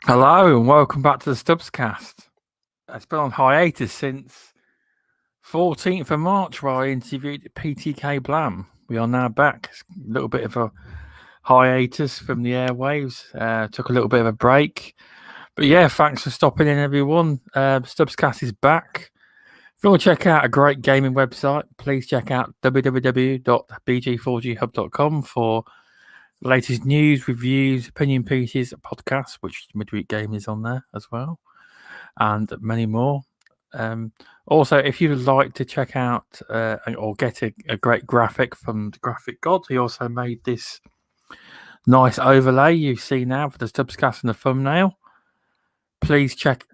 Hello and welcome back to the stubzcast. It's been on hiatus since 14th of March where I interviewed PTK Blam. We are now back. It's a little bit of a hiatus from the airwaves. Took a little bit of a break. But yeah, thanks for stopping in, everyone. Stubzcast is back. If you want to check out a great gaming website, please check out www.bg4ghub.com for the latest news, reviews, opinion pieces, podcasts, which Midweek Gaming is on there as well, and many more. Also, if you'd like to check out or get a great graphic from the graphic god, he also made this nice overlay you see now for the Stubzcast and the thumbnail. Please check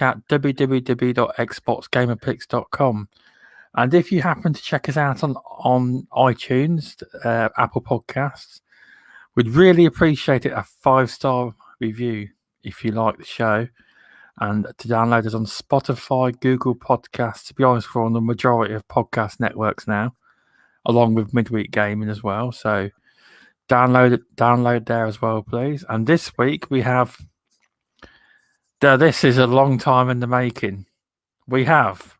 out www.xboxgamerpicks.com. And if you happen to check us out on iTunes, Apple Podcasts, we'd really appreciate it, a 5-star review if you like the show, and to download us on Spotify, Google Podcasts. To be honest, we're on the majority of podcast networks now, along with Midweek Gaming as well. So download there as well, please. And this week we have. This is a long time in the making. We have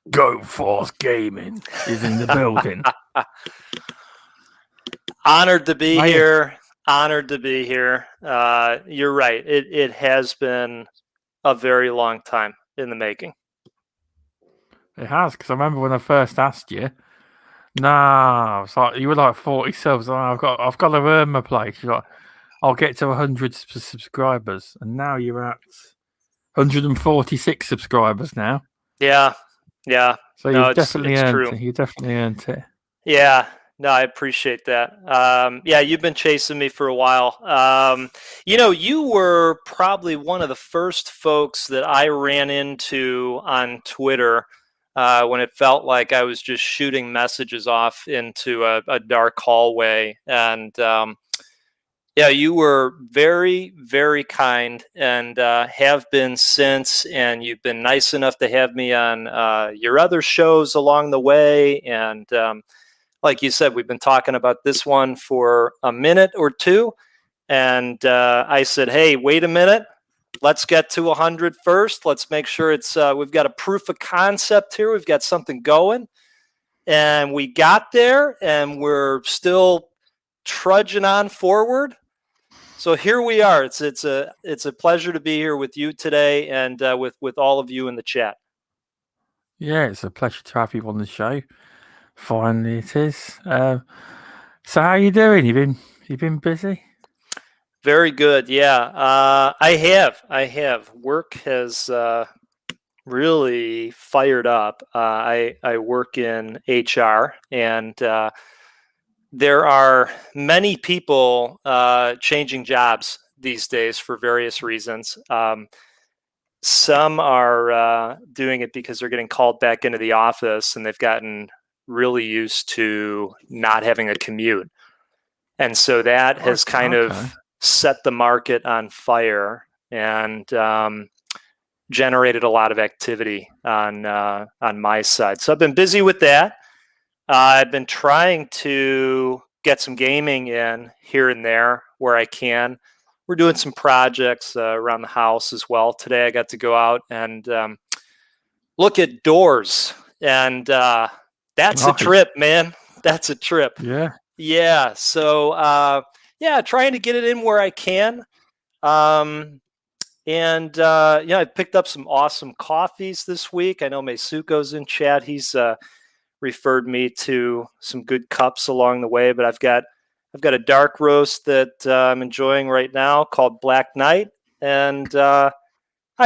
Goatforce Gaming is in the building. Honored to be here. Honored to be here. You're right. It has been a very long time in the making. It has, because I remember when I first asked you. Nah, it's like you were like 40 subs. I've got to earn my place. You're like, I'll get to 100 subscribers, and now you're at 146 subscribers now. Yeah. So no, you've definitely it's earned true. it. You definitely earned it. Yeah. No, I appreciate that. Yeah, you've been chasing me for a while. You were probably one of the first folks that I ran into on Twitter when it felt like I was just shooting messages off into a dark hallway. And yeah, you were very, very kind and have been since. And you've been nice enough to have me on your other shows along the way. And like you said, we've been talking about this one for a minute or two. And I said, hey, wait a minute. Let's get to 100 first. Let's make sure we've got a proof of concept here. We've got something going. And we got there, and we're still trudging on forward. So here we are. It's a pleasure to be here with you today, and with all of you in the chat. Yeah, it's a pleasure to have you on the show. Finally, it is. So how are you doing? You've been busy? Very good. Yeah, I have. Work has really fired up. I work in HR, and there are many people changing jobs these days for various reasons. Some are doing it because they're getting called back into the office, and they've gotten really used to not having a commute. And so that has kind of set the market on fire and generated a lot of activity on my side. So I've been busy with that. I've been trying to get some gaming in here and there where I can. We're doing some projects around the house as well. Today I got to go out and look at doors, and that's a trip, man. That's a trip. Yeah. So trying to get it in where I can. I picked up some awesome coffees this week. I know Meisuko's in chat. He's referred me to some good cups along the way, but I've got a dark roast that I'm enjoying right now called Black Knight, and I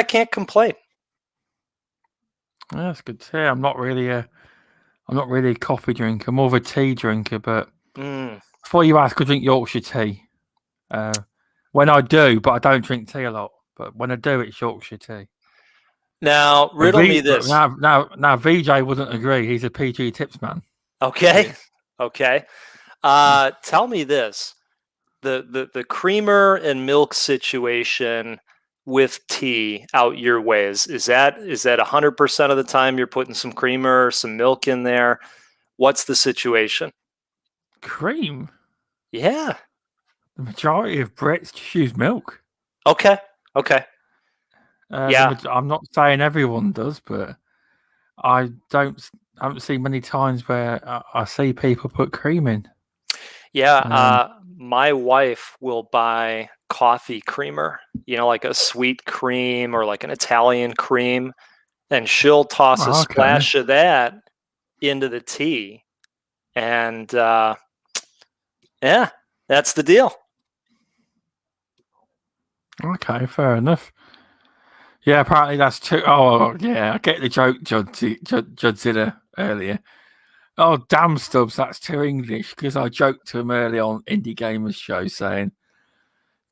can't complain. That's good to hear. I'm not really a coffee drinker. I'm more of a tea drinker, but before you ask, I drink Yorkshire tea. When I do, but I don't drink tea a lot. But when I do, it's Yorkshire tea. Now, riddle me this. Now, VJ wouldn't agree. He's a PG Tips man. Okay. Okay. Tell me this. The creamer and milk situation with tea out your way, is that 100% of the time you're putting some creamer or some milk in there? What's the situation? Cream? Yeah. The majority of Brits just use milk. Okay. Okay. Yeah. I'm not saying everyone does, but I haven't seen many times where I see people put cream in. Yeah. My wife will buy coffee creamer, like a sweet cream or like an Italian cream, and she'll toss a Okay. splash of that into the tea. And yeah, that's the deal. Okay, fair enough. Yeah, apparently that's too. Oh, yeah, I get the joke, Judzilla earlier. Oh, damn, Stubbs, that's too English, because I joked to him earlier on Indie Gamers Show saying,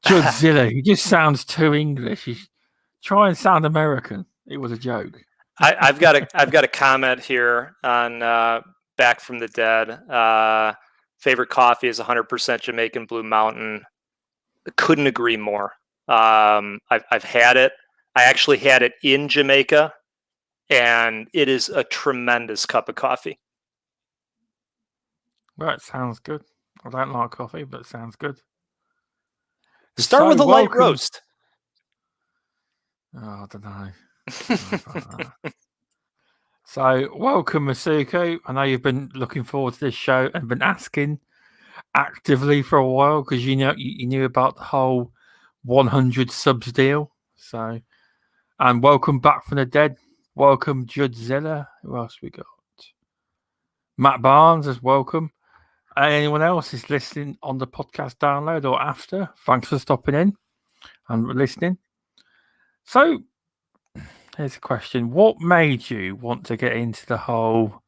Judzilla, he just sounds too English. Try and sound American. It was a joke. I've got a comment here on Back from the Dead. Favorite coffee is 100% Jamaican Blue Mountain. Couldn't agree more. I've had it. I actually had it in Jamaica, and it is a tremendous cup of coffee. Well, it sounds good. I don't like coffee, but it sounds good. Start with a light roast. Oh, I don't know. So, welcome, Masuko. I know you've been looking forward to this show and been asking actively for a while because you knew about the whole 100 subs deal. So, and welcome back from the dead. Welcome, Judzilla. Who else we got? Matt Barnes is welcome. Anyone else is listening on the podcast download or after? Thanks for stopping in and listening. So, here's a question. What made you want to get into the whole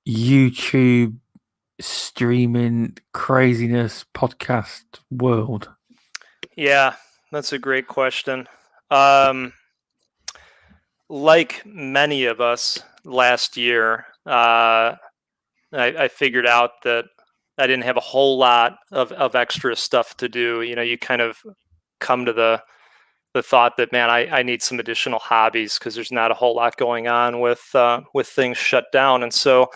YouTube streaming craziness podcast world? Yeah, that's a great question. Like many of us last year, I figured out that I didn't have a whole lot of extra stuff to do. You kind of come to the thought that, man, I need some additional hobbies because there's not a whole lot going on with things shut down. And so,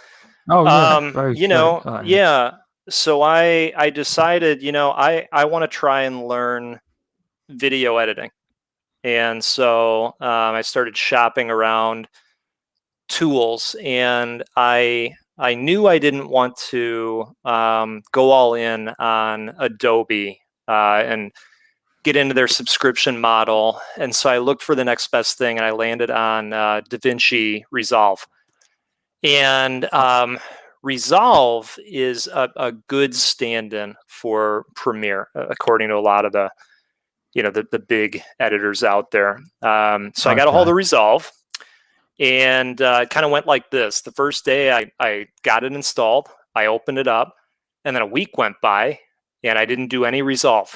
yeah. So I decided, I want to try and learn video editing. And so I started shopping around tools, and I knew I didn't want to go all in on Adobe and get into their subscription model. And so I looked for the next best thing, and I landed on DaVinci Resolve. And Resolve is a good stand-in for Premiere, according to a lot of the the big editors out there. So I got a hold of Resolve, and it kind of went like this. The first day I got it installed, I opened it up, and then a week went by, and I didn't do any Resolve.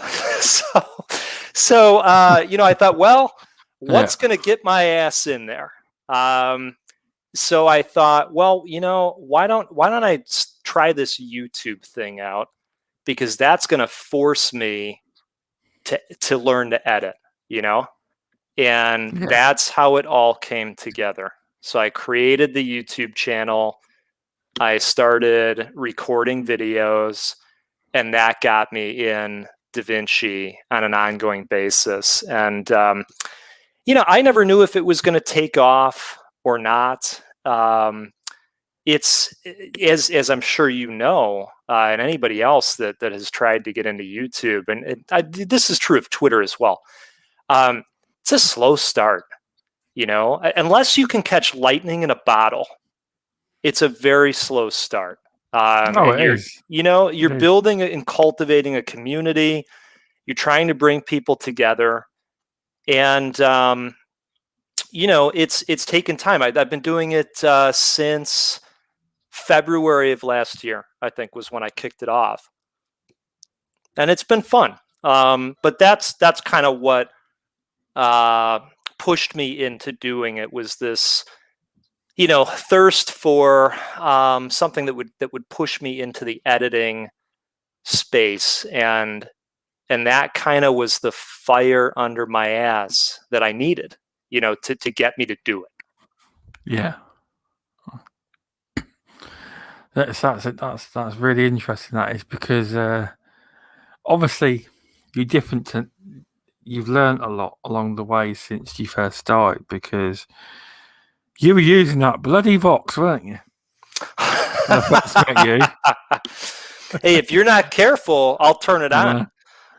so I thought, well, what's going to get my ass in there? So I thought, well, why don't I try this YouTube thing out? Because that's going to force me to learn to edit, and that's how it all came together. So I created the YouTube channel. I started recording videos, and that got me in DaVinci on an ongoing basis. And, I never knew if it was going to take off or not. It's as I'm sure and anybody else that has tried to get into YouTube, and this is true of Twitter as well. It's a slow start, unless you can catch lightning in a bottle. It's a very slow start. You're building and cultivating a community. You're trying to bring people together, and it's taken time. I've been doing it since February of last year, I think, was when I kicked it off, and it's been fun. But that's kind of what pushed me into doing it, was this, thirst for something that would push me into the editing space, and that kind of was the fire under my ass that I needed, to get me to do it. Yeah. That's really interesting. That is because obviously you're different you've learned a lot along the way since you first started, because you were using that bloody Vox, weren't you? When I first met you. Hey, if you're not careful, I'll turn it on. Turn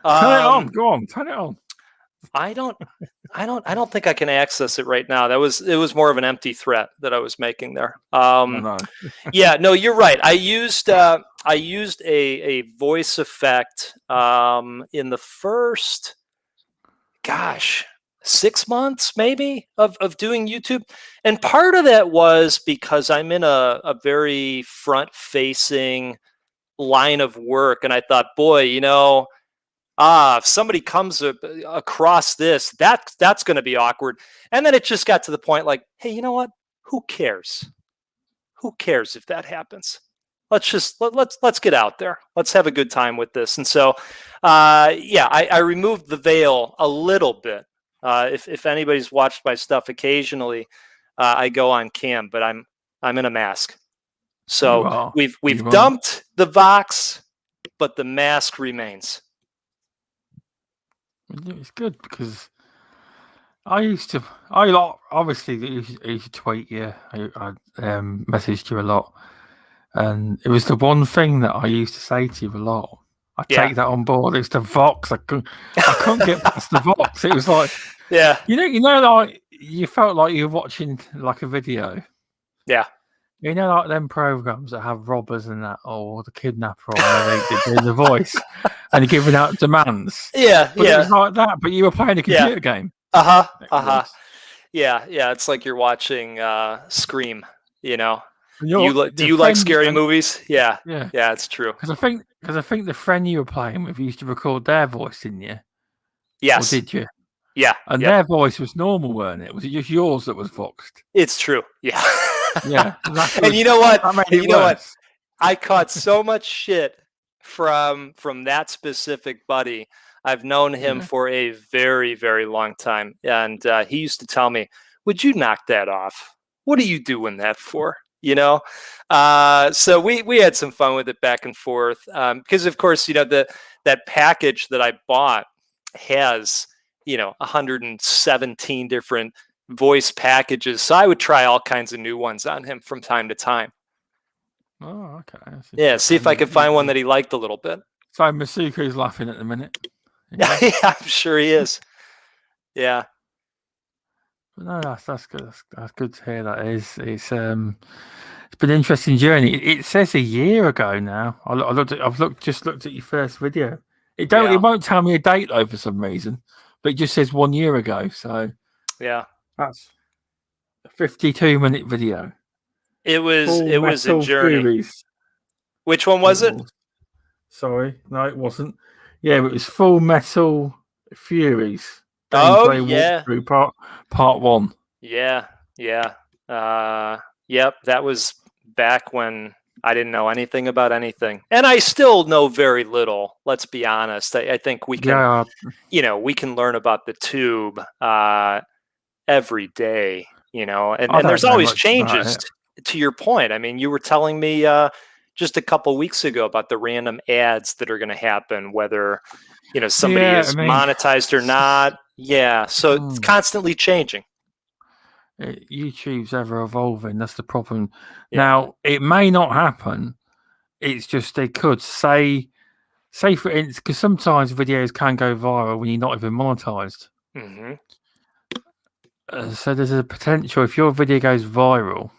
it on. Go on, turn it on. I don't think I can access it right now. It was more of an empty threat that I was making there. No. Yeah, no, you're right. I used a voice effect in the first, 6 months maybe of doing YouTube. And part of that was because I'm in a very front facing line of work. And I thought, boy, if somebody comes across this, that's going to be awkward. And then it just got to the point like, hey, you know what? Who cares? Who cares if that happens? Let's get out there. Let's have a good time with this. And so, I removed the veil a little bit. If anybody's watched my stuff occasionally, I go on cam, but I'm in a mask. So we've dumped the Vox, but the mask remains. It's good because I obviously used to tweet you. I messaged you a lot, and it was the one thing that I used to say to you a lot. I take that on board. It's the Vox. I couldn't get past the Vox. It was like, yeah, like you felt like you were watching like a video. Yeah. Like them programs that have robbers and that, or the kidnapper, or they do the voice and you're giving out demands. Yeah, but it was like that. But you were playing a computer game. Yeah, it's like you're watching Scream. Do you like scary movies? Yeah, it's true. Because I think the friend you were playing with used to record their voice, didn't you? Yes. Or did you? Yeah. And their voice was normal, weren't it? Was it just yours that was voxed? It's true. Yeah. Yeah. And you know what? I caught so much shit from that specific buddy. I've known him for a very, very long time. And he used to tell me, would you knock that off? What are you doing that for? So we had some fun with it back and forth. Because of course, that package that I bought has, 117 different voice packages. So I would try all kinds of new ones on him from time to time. Oh, okay. Yeah, see if I could find one that he liked a little bit. So Masuku's laughing at the minute. Yeah, I'm sure he is. Yeah. But no, that's good. That's good to hear. That is. It's been an interesting journey. It says a year ago now. I've looked at your first video. It won't tell me a date though for some reason, but it just says 1 year ago. So yeah, that's a 52-minute video. It was a journey. Furies. Which one was it? Sorry, no, it wasn't. Yeah, it was Full Metal Furies. Walkthrough part 1. Yeah. Yep. That was back when I didn't know anything about anything, and I still know very little. Let's be honest. I think we can, we can learn about the tube every day. And there's always changes. To your point, I mean, you were telling me just a couple weeks ago about the random ads that are going to happen, whether somebody is monetized or not. Yeah, so it's constantly changing. YouTube's ever evolving. That's the problem. Yeah. Now, it may not happen. It's just they could say for instance, because sometimes videos can go viral when you're not even monetized. Mm-hmm. So there's a potential if your video goes viral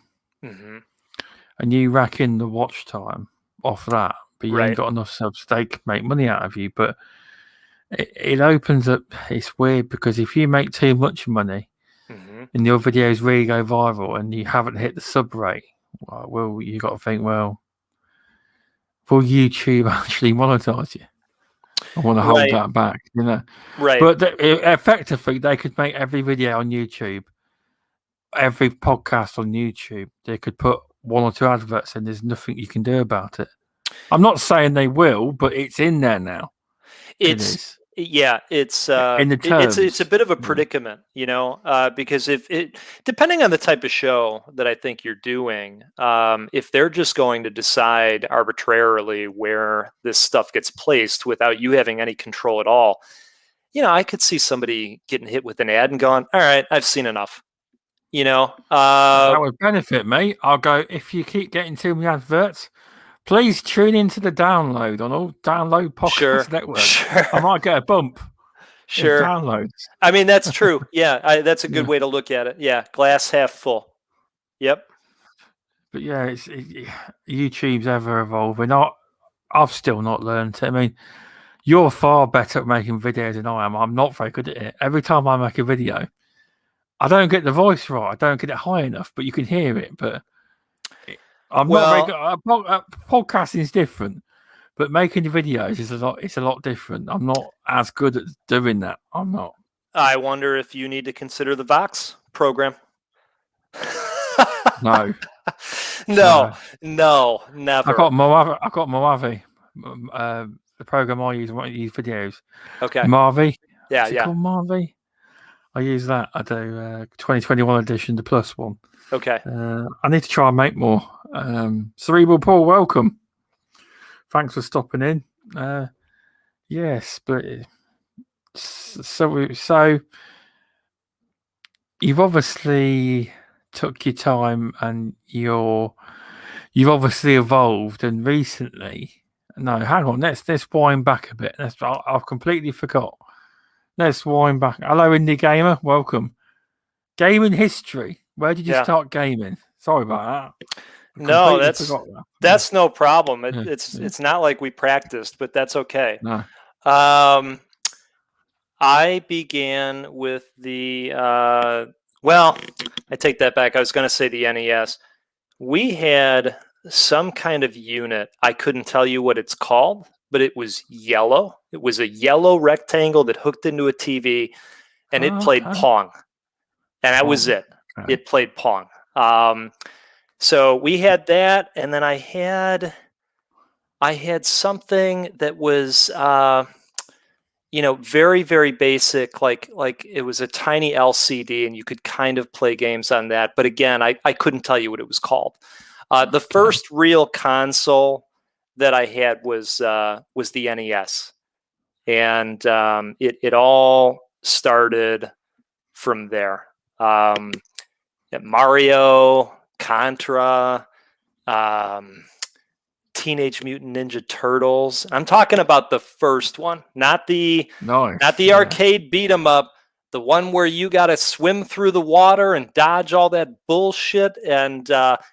and you rack in the watch time off that, but you ain't got enough subs, they can make money out of you. But it opens up. It's weird because if you make too much money and your videos really go viral and you haven't hit the sub rate, well, you got to think, well, will YouTube actually monetize you? I want to hold that back, Right. But effectively, they could make every video on YouTube, every podcast on YouTube. They could put 1 or 2 adverts in. There's nothing you can do about it. I'm not saying they will, but it's in there now. It's in the terms. It's a bit of a predicament, because depending on the type of show that I think you're doing, if they're just going to decide arbitrarily where this stuff gets placed without you having any control at all, I could see somebody getting hit with an ad and going, all right, I've seen enough. That would benefit me. I'll go, if you keep getting too many adverts, please tune into the download on all download podcast Sure, networks. sure. I might get a bump in Sure. downloads. I mean, that's true. Yeah, that's a good way to look at it. Yeah, glass half full. Yep. But yeah, YouTube's ever evolving. I've still not learned it. I mean, you're far better at making videos than I am. I'm not very good at it. Every time I make a video, I don't get the voice right. I don't get it high enough, but you can hear it. But I'm not very good. Podcasting is different, but making the videos is a lot. It's a lot different. I'm not as good at doing that. I'm not. I wonder if you need to consider the Vox program. No. No, never. I got Mojave. The program I use when I use videos. Okay. Marvy. Yeah, Is it called Marvy? I use that. I do 2021 edition, the plus one. Okay. I need to try and make more. Cerebral Paul, welcome. Thanks for stopping in. Yes, but so you've obviously took your time and you've obviously evolved, and recently. No, hang on. Let's wind back a bit. I've completely forgot. Let's wind back. Hello, Indie Gamer. Welcome. Gaming history. Where did you start gaming? Sorry about that. No, that's no problem. It's not like we practiced, but that's okay. No. I began with the well, I take that back. I was going to say the NES. We had some kind of unit. I couldn't tell you what it's called, but it was yellow. It was a yellow rectangle that hooked into a TV, and it played Pong. And that was it. Okay. It played Pong. So we had that, and then I had something that was very, very basic, like it was a tiny LCD, and you could kind of play games on that. But again, I couldn't tell you what it was called. The first real console that I had was the NES, and it all started from there. Mario, Contra, Teenage Mutant Ninja Turtles. I'm talking about the first one, not the arcade beat 'em up, the one where you got to swim through the water and dodge all that bullshit and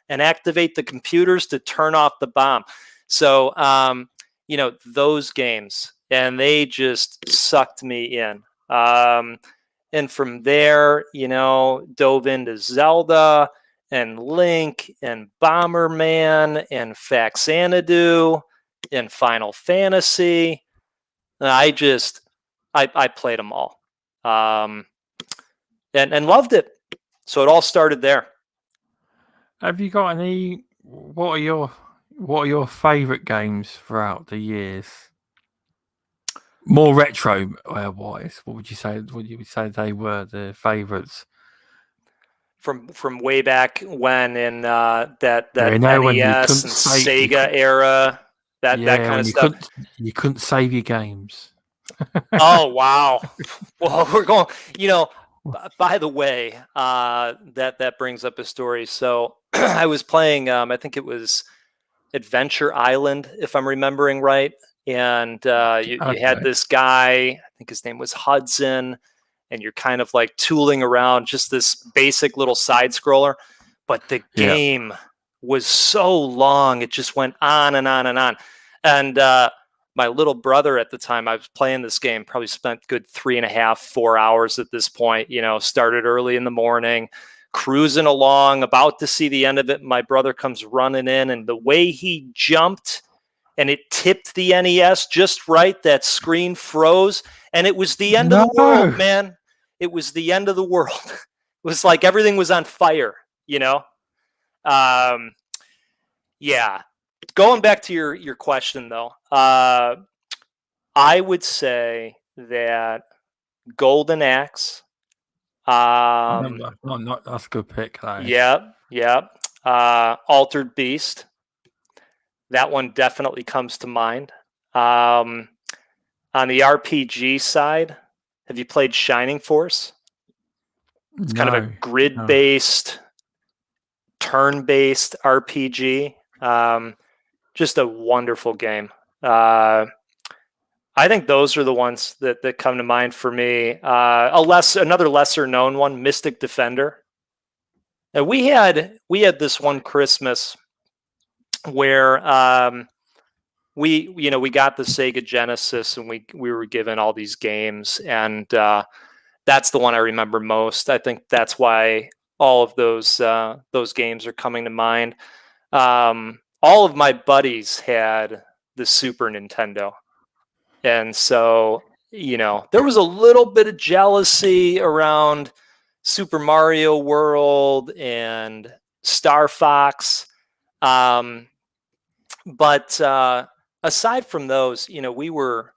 activate the computers to turn off the bomb. So those games, and they just sucked me in. And from there, dove into Zelda and Link and Bomberman and Faxanadu and Final Fantasy. I played them all, and loved it. So it all started there. Have you got any? What are your favorite games throughout the years? More retro wise, what would you say? Would you say they were the favorites from way back when in that NES and Sega era? That kind of stuff. You couldn't save your games. Oh wow! Well, we're going. By the way, that brings up a story. So I was playing. I think it was Adventure Island, if I'm remembering right. And you had this guy, I think his name was Hudson, and you're kind of like tooling around just this basic little side scroller. But the game was so long, it just went on and on and on. And my little brother at the time, I was playing this game, probably spent good 3.5, 4 hours at this point, started early in the morning, cruising along, about to see the end of it. My brother comes running in, and the way he jumped, and it tipped the NES just right. That screen froze, and it was the end of the world, man. It was the end of the world. It was like everything was on fire, Yeah. Going back to your question, though, I would say that Golden Axe. That's a good pick. Yeah. Altered Beast. That one definitely comes to mind. On the RPG side, Have you played Shining Force? It's kind of a No. grid-based, turn-based RPG. Just a wonderful game. I think those are the ones that come to mind for me. Another lesser known one, Mystic Defender. And we had this one Christmas where we got the Sega Genesis, and we were given all these games, and that's the one I remember most. I think that's why all of those games are coming to mind. All of my buddies had the Super Nintendo, and so there was a little bit of jealousy around Super Mario World and Star Fox. But aside from those, we were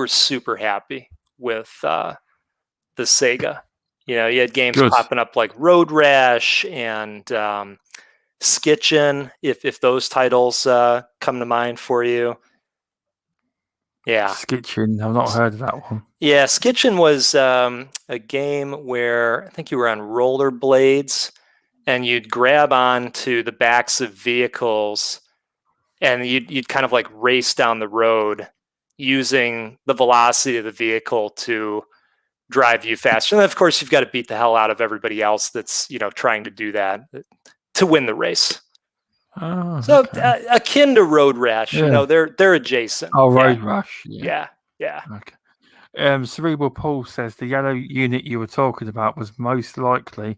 super happy with the Sega. You had games popping up like Road Rash and Skitchin, if those titles come to mind for you. Yeah. Skitchin, I've not heard of that one. Yeah, Skitchin was a game where I think you were on rollerblades, and you'd grab onto the backs of vehicles, and you'd kind of like race down the road using the velocity of the vehicle to drive you faster. And of course, you've got to beat the hell out of everybody else that's trying to do that to win the race. Oh, so okay. Akin to Road Rash, they're adjacent. Oh, Road Rash. Yeah. Okay. Cerebral Paul says the yellow unit you were talking about was most likely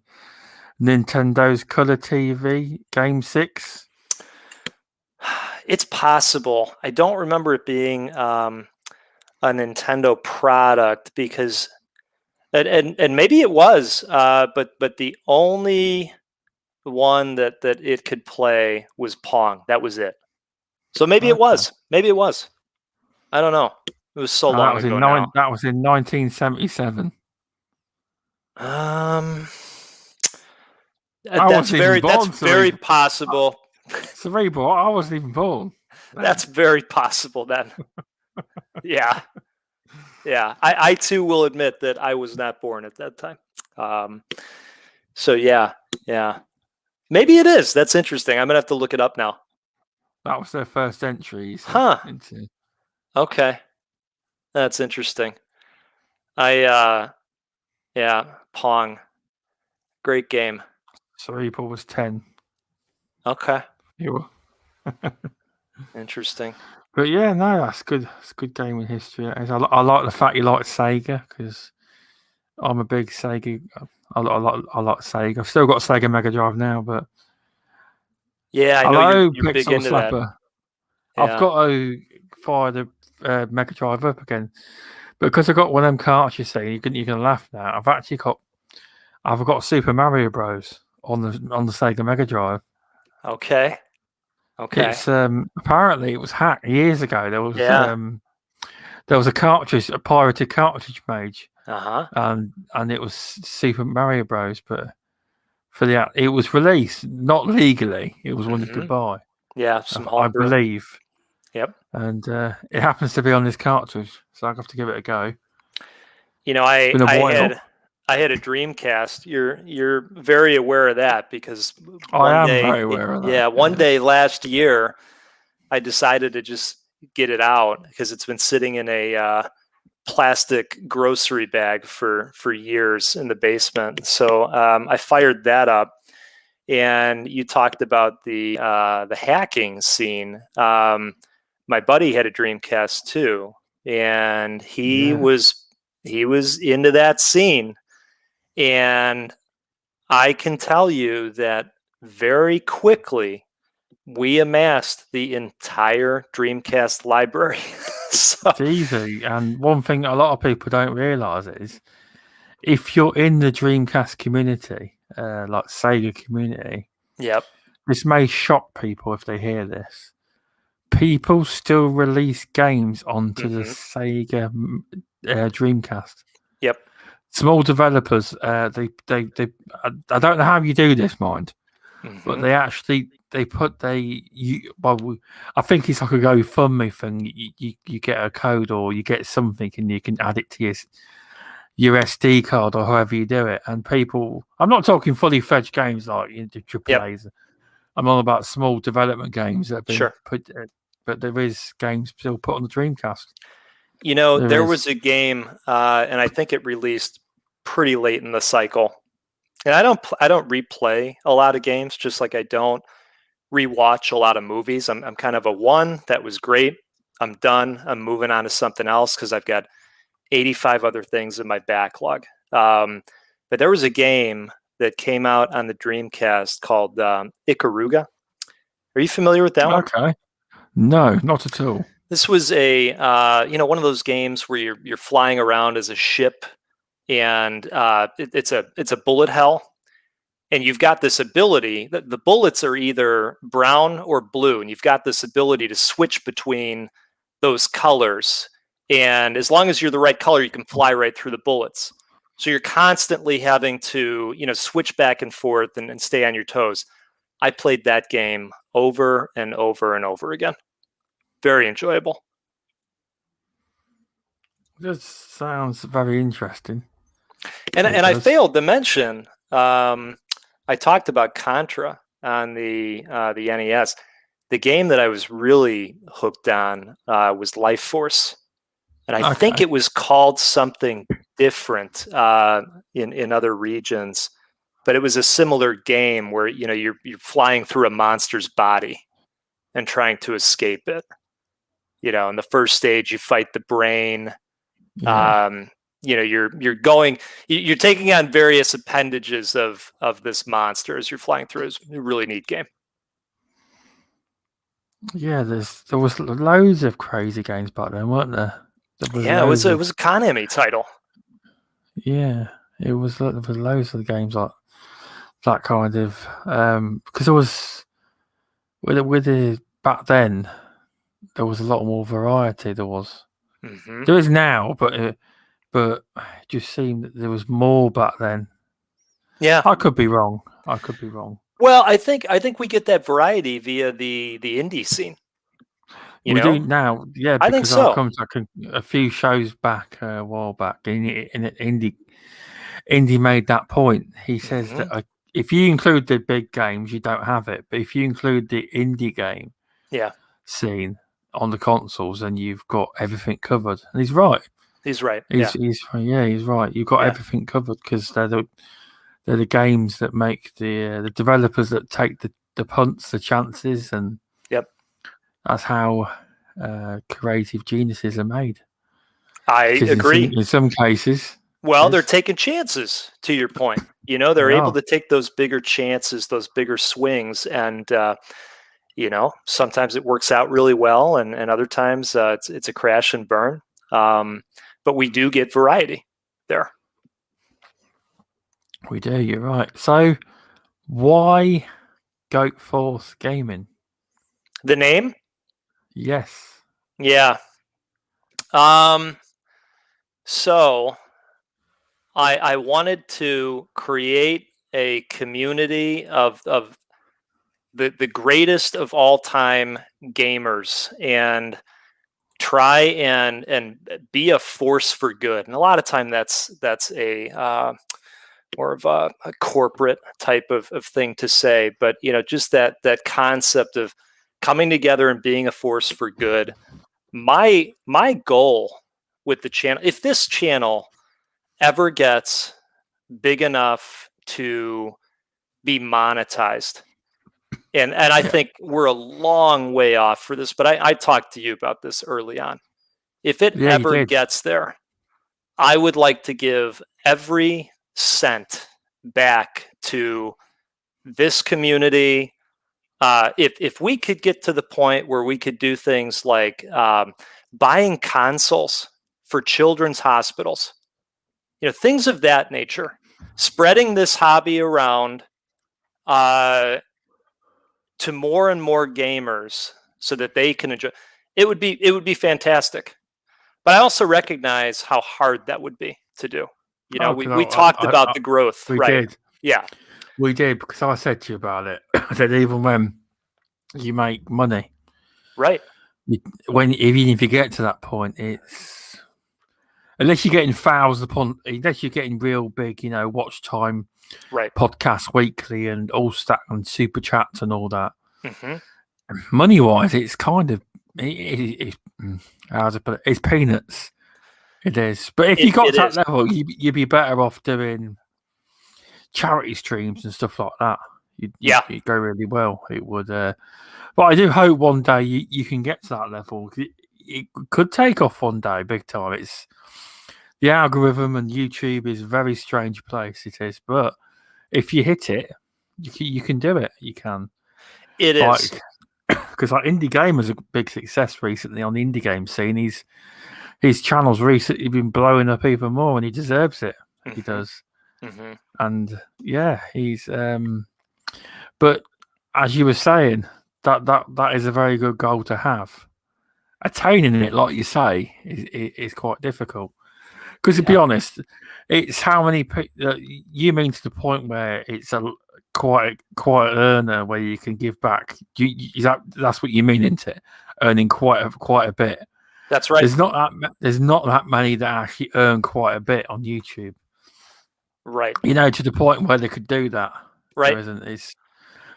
Nintendo's Color TV Game 6. It's possible. I don't remember it being a Nintendo product because, and maybe it was, but the only one that it could play was Pong. That was it. So maybe it was. Maybe it was. I don't know. It was so long ago now. That was in 1977. That's very possible. Cerebral, I wasn't even born. That's very possible then. Yeah. I too will admit that I was not born at that time. So yeah. Maybe it is. That's interesting. I'm gonna have to look it up now. That was their first entry. Huh. Okay. That's interesting. Yeah, Pong. Great game. Cerebral was 10. Okay. You were. Interesting. But yeah, no, that's good. It's a good game in history. I like the fact you like Sega because I'm a big Sega. I like Sega. I've still got a Sega Mega Drive now, but yeah, I know you're big into Slapper. That. I've got to fire the Mega Drive up again because I got one of them cartridges. You can laugh now. I've got Super Mario Bros on the Sega Mega Drive. Okay. It's apparently it was hacked years ago. There was a cartridge, a pirated cartridge made. And it was Super Mario Bros. But it was released not legally. It was one you could buy. Yeah, I believe. Yep. And it happens to be on this cartridge, so I have to give it a go. I had a Dreamcast. You're very aware of that because very aware of that. Yeah, one day last year, I decided to just get it out because it's been sitting in a plastic grocery bag for years in the basement. So I fired that up, and you talked about the hacking scene. My buddy had a Dreamcast too, and he was into that scene. And I can tell you that very quickly we amassed the entire Dreamcast library. It's easy. And one thing a lot of people don't realize is if you're in the Dreamcast community, like Sega community, this may shock people if they hear this. People still release games onto the Sega Dreamcast. Yep. Small developers, I don't know how you do this, mind, but they actually I think it's like a GoFundMe thing. You get a code or you get something and you can add it to your SD card or however you do it. And people, I'm not talking fully fledged games like the AAA's. I'm on about small development games that have been put, but there is games still put on the Dreamcast. There was a game, and I think it released pretty late in the cycle. And I don't replay a lot of games, just like I don't rewatch a lot of movies. I'm kind of a one that was great. I'm done. I'm moving on to something else because I've got 85 other things in my backlog. But there was a game that came out on the Dreamcast called Ikaruga. Are you familiar with that one? Okay. No, not at all. This was a one of those games where you're flying around as a ship, and it's a bullet hell, and you've got this ability. The bullets are either brown or blue, and you've got this ability to switch between those colors. And as long as you're the right color, you can fly right through the bullets. So you're constantly having to switch back and forth and stay on your toes. I played that game over and over and over again. Very enjoyable. This sounds very interesting. And I failed to mention, I talked about Contra on the NES. The game that I was really hooked on was Life Force. And I think it was called something different in other regions. But it was a similar game where you're flying through a monster's body and trying to escape it. In the first stage, you fight the brain. Yeah. You're taking on various appendages of this monster as you're flying through. It's a really neat game. Yeah, there was loads of crazy games back then, weren't there? It was a Konami title. Yeah, there was loads of games like that kind of because there was with the back then there was a lot more variety. There was. Mm-hmm. There is now, but it just seemed that there was more back then. Yeah, I could be wrong. Well, I think we get that variety via the indie scene. We do now, yeah. Because I think so. I come to a few shows back a while back, and Indie made that point. He says that if you include the big games, you don't have it, but if you include the indie game, scene on the consoles, then you've got everything covered. And he's right. He's right. He's right. You've got everything covered because they're the games that make the developers that take the punts, the chances, and that's how creative geniuses are made. I agree. In some cases. Well, they're taking chances, to your point. They're able to take those bigger chances, those bigger swings, and sometimes it works out really well, and other times it's a crash and burn. But we do get variety there. We do, you're right. So why Goatforce Gaming? The name? Yes. Yeah. So I wanted to create a community of the greatest of all time gamers and try and be a force for good. And a lot of time that's a more of a corporate type of thing to say, but just that concept of coming together and being a force for good. My goal with the channel, if this channel ever gets big enough to be monetized, and I think we're a long way off for this, but I talked to you about this early on. If it ever gets there, I would like to give every cent back to this community. If we could get to the point where we could do things like buying consoles for children's hospitals, things of that nature, spreading this hobby around to more and more gamers so that they can enjoy it would be fantastic. But I also recognize how hard that would be to do. We talked about the growth, we right? Did. Yeah. We did, because I said to you about it. I said even when you make money, right? Even if you get to that point, it's unless you're getting unless you're getting real big, watch time Right. podcasts weekly and all stack and super chats and all that. Hmm. Money wise, it's kind of how's it put it? It's peanuts. It is. But if you got It to that is. level, you'd be better off doing charity streams and stuff like that. Yeah. You'd go really well. It would. But I do hope one day you can get to that level. It could take off one day, big time. It's the algorithm, and YouTube is a very strange place. It is, but if you hit it, you can do it. You can. It is. Like, because like Indie Game was a big success recently on the indie game scene. His channel's recently been blowing up even more, and he deserves it. He does. Mm-hmm. And yeah, he's. But as you were saying, that is a very good goal to have. Attaining it, like you say, is quite difficult. Because to be honest, it's how many you mean to the point where it's a quite earner where you can give back. That's what you mean, isn't it? Earning quite a bit. That's right. There's not that many that actually earn quite a bit on YouTube. Right. To the point where they could do that. Right. There isn't. It's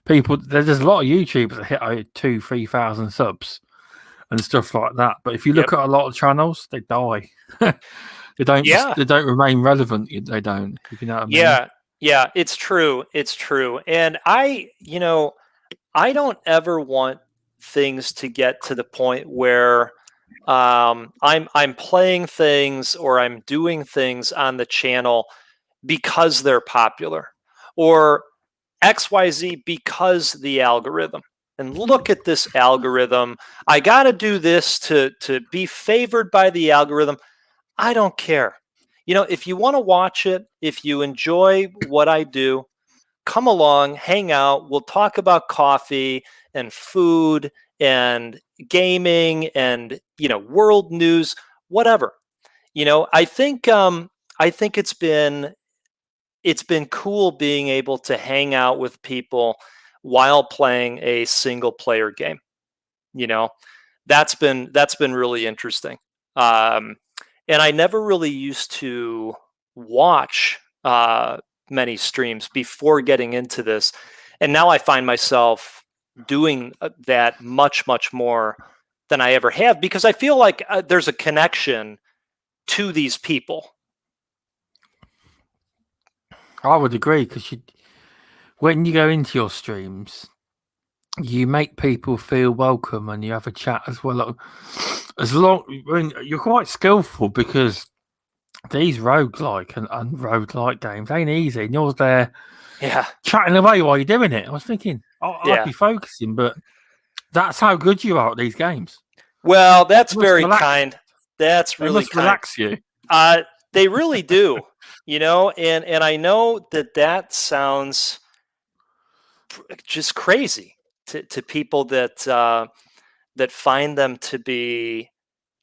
people. There's a lot of YouTubers that hit 2,000-3,000 subs and stuff like that. But if you look at a lot of channels, they die. They don't. Yeah. They don't remain relevant. They don't. If you know what I mean. Yeah. Yeah. It's true. It's true. And I don't ever want things to get to the point where I'm playing things or I'm doing things on the channel because they're popular, or XYZ because the algorithm. And look at this algorithm. I got to do this to be favored by the algorithm. I don't care. If you want to watch it, if you enjoy what I do, come along, hang out. We'll talk about coffee and food and gaming and world news, whatever. I think it's been cool being able to hang out with people while playing a single player game. That's been really interesting. And I never really used to watch many streams before getting into this, and now I find myself doing that much more than I ever have, because I feel like there's a connection to these people. I would agree, because when you go into your streams, you make people feel welcome and you have a chat as well. You're quite skillful, because these roguelike and roguelike games ain't easy. And you're there chatting away while you're doing it. I was thinking, I'd be focusing, but that's how good you are at these games. Well, that's very kind. That's really kind. Relax you. They really do, and I know that sounds just crazy to people that find them to be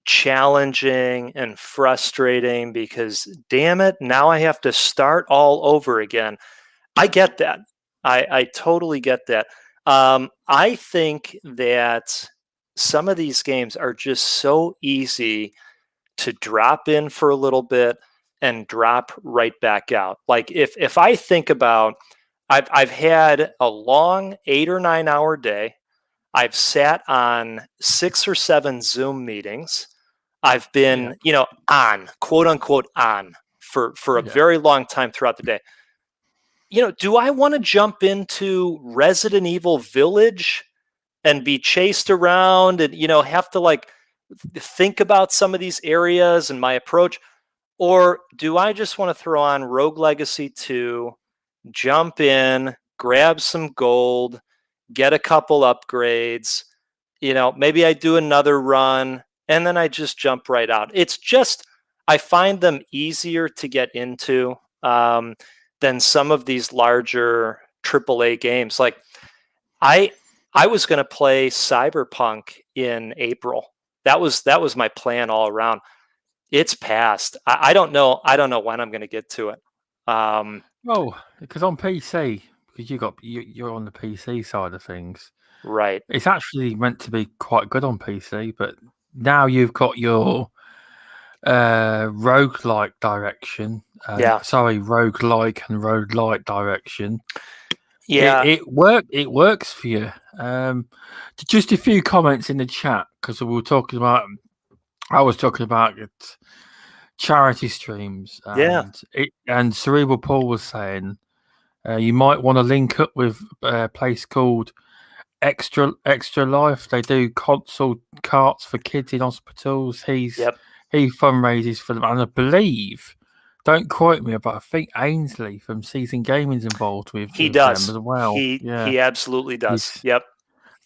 challenging and frustrating, because damn it, now I have to start all over again. I get that. I totally get that. I think that some of these games are just so easy to drop in for a little bit and drop right back out. Like if I think about, I've had a long 8 or 9 hour day. I've sat on 6 or 7 Zoom meetings. I've been, on, quote unquote, on for a very long time throughout the day. Do I want to jump into Resident Evil Village and be chased around and, have to think about some of these areas and my approach? Or do I just want to throw on Rogue Legacy 2, jump in, grab some gold, get a couple upgrades, maybe I do another run, and then I just jump right out. It's just, I find them easier to get into than some of these larger AAA games. Like I was going to play Cyberpunk in April. That was my plan all around. It's passed. I don't know when I'm going to get to it. Because on PC, because you're on the PC side of things, right? It's actually meant to be quite good on PC, but now you've got your roguelike direction. Yeah. Sorry, roguelike and roguelite direction. Yeah. It works for you. Just a few comments in the chat because we were talking about. I was talking about it, charity streams, and Cerebral Paul was saying you might want to link up with a place called Extra Life. They do console carts for kids in hospitals. He fundraises for them, and I believe, don't quote me, but I think Ainsley from Season Gaming's involved with He does them as well. He absolutely does. Yep.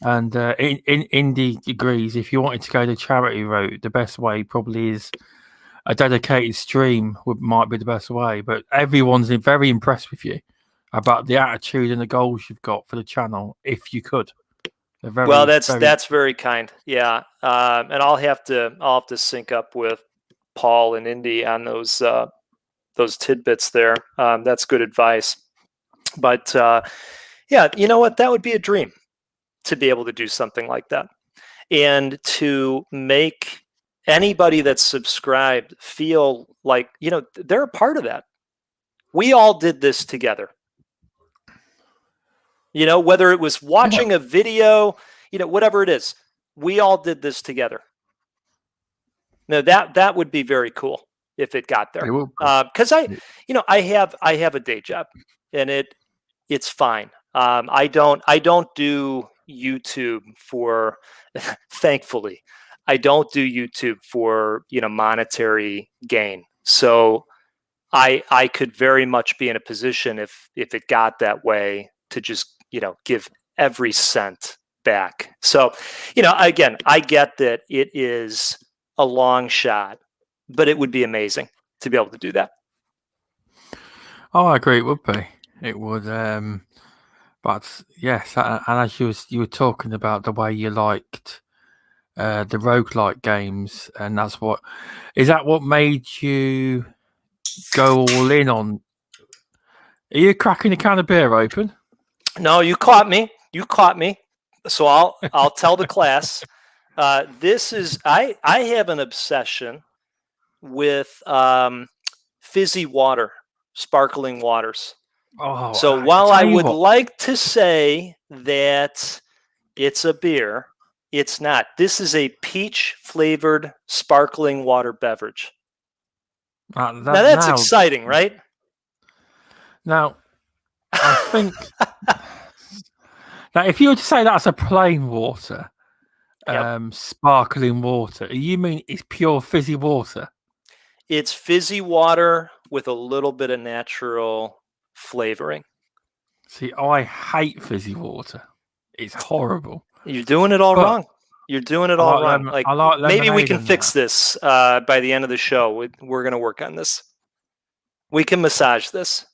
And in Indy agrees. If you wanted to go the charity route, the best way probably is a dedicated stream might be the best way. But everyone's very impressed with you about the attitude and the goals you've got for the channel. If you could, that's very kind. Yeah, and I'll have to sync up with Paul and Indy on those tidbits there. That's good advice. But yeah, you know what? That would be a dream to be able to do something like that, and to make anybody that's subscribed feel like, you know, they're a part of that. We all did this together. You know, whether it was watching a video, you know, whatever it is, we all did this together. Now that would be very cool if it got there. Because I have a day job, and it's fine. I don't do YouTube for, thankfully, I don't do YouTube for, you know, monetary gain. So I could very much be in a position if it got that way to just, you know, give every cent back. So, you know, again, I get that it is a long shot, but it would be amazing to be able to do that. Oh, I agree. It would be. It would. But yes, and as you were talking about the way you liked the roguelike games, and that's what made you go all in on? Are you cracking a can of beer open? No, you caught me. So I'll tell the class. This is I have an obsession with fizzy water, sparkling waters. Oh, so while I would like to say that it's a beer, it's not. This is a peach flavored sparkling water beverage. Now that's exciting, right? Now, I think now if you were to say that's a plain water, sparkling water, you mean it's pure fizzy water? It's fizzy water with a little bit of natural flavoring. See, I hate fizzy water. It's horrible. You're doing it all wrong. You're doing it all wrong. Maybe we can fix this by the end of the show. We're going to work on this. We can massage this.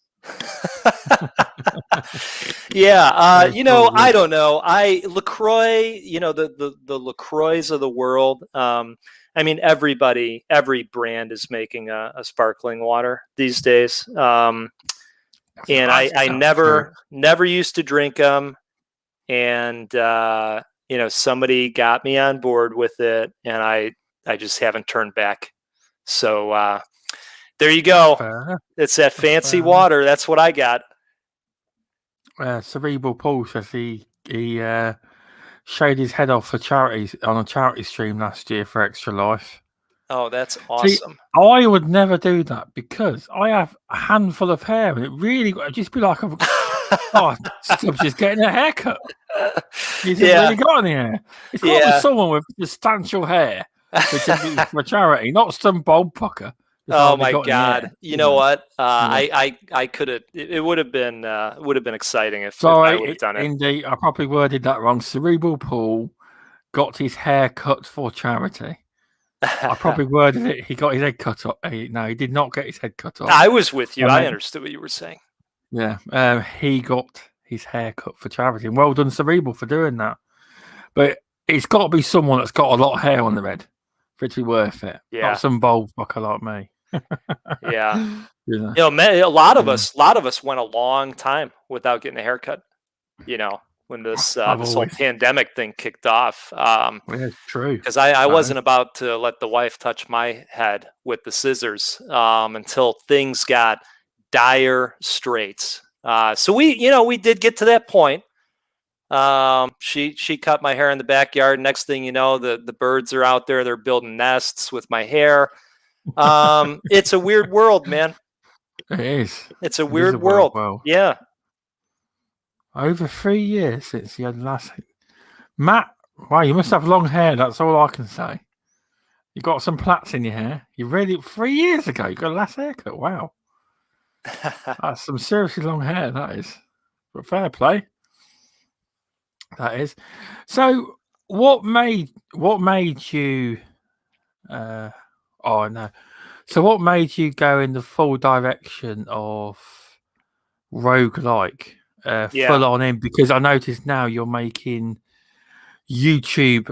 Yeah, you know, I don't know. LaCroix, you know, the LaCroix of the world. I mean, every brand is making a sparkling water these days. And I never used to drink them, and you know, somebody got me on board with it, and I just haven't turned back. So there you go. Fair. It's that fancy water. That's what I got. Cerebral Paul says he shaved his head off for charities on a charity stream last year for Extra Life. Oh, that's awesome. See, I would never do that because I have a handful of hair, and it really would just be like, Stubbs is getting a haircut. He's really got any hair. It's got someone with substantial hair for charity, not some bald pucker. Oh my God! You know what? I could have. It would have been exciting if I would have done it. Indeed, I probably worded that wrong. Cerebral Paul got his hair cut for charity. I probably worded it. He got his head cut off. No, he did not get his head cut off. I was with you. I understood what you were saying. Yeah, he got his hair cut for charity, and well done, Cerebral, for doing that. But it's got to be someone that's got a lot of hair on their head for it to be worth it. Yeah, not some bald fucker like me. Yeah. You know, a lot of us went a long time without getting a haircut. You know, when this I've this whole always. pandemic thing kicked off. Well, yeah, it's true. Because I That is. wasn't about to let the wife touch my head with the scissors until things got dire straits. So we did get to that point. She cut my hair in the backyard. Next thing you know, the birds are out there. They're building nests with my hair. It's a weird world, man. It is. It's a It is a weird weird world. world. Yeah. Over 3 years since you had last. Matt, wow, you must have long hair. That's all I can say. You got some plaits in your hair. You really 3 years ago. You got a last haircut. Wow, that's some seriously long hair. That is, but fair play. That is. So, what made you? Oh no. So, what made you go in the full direction of roguelike? Yeah. Full on in, because I noticed now you're making YouTube.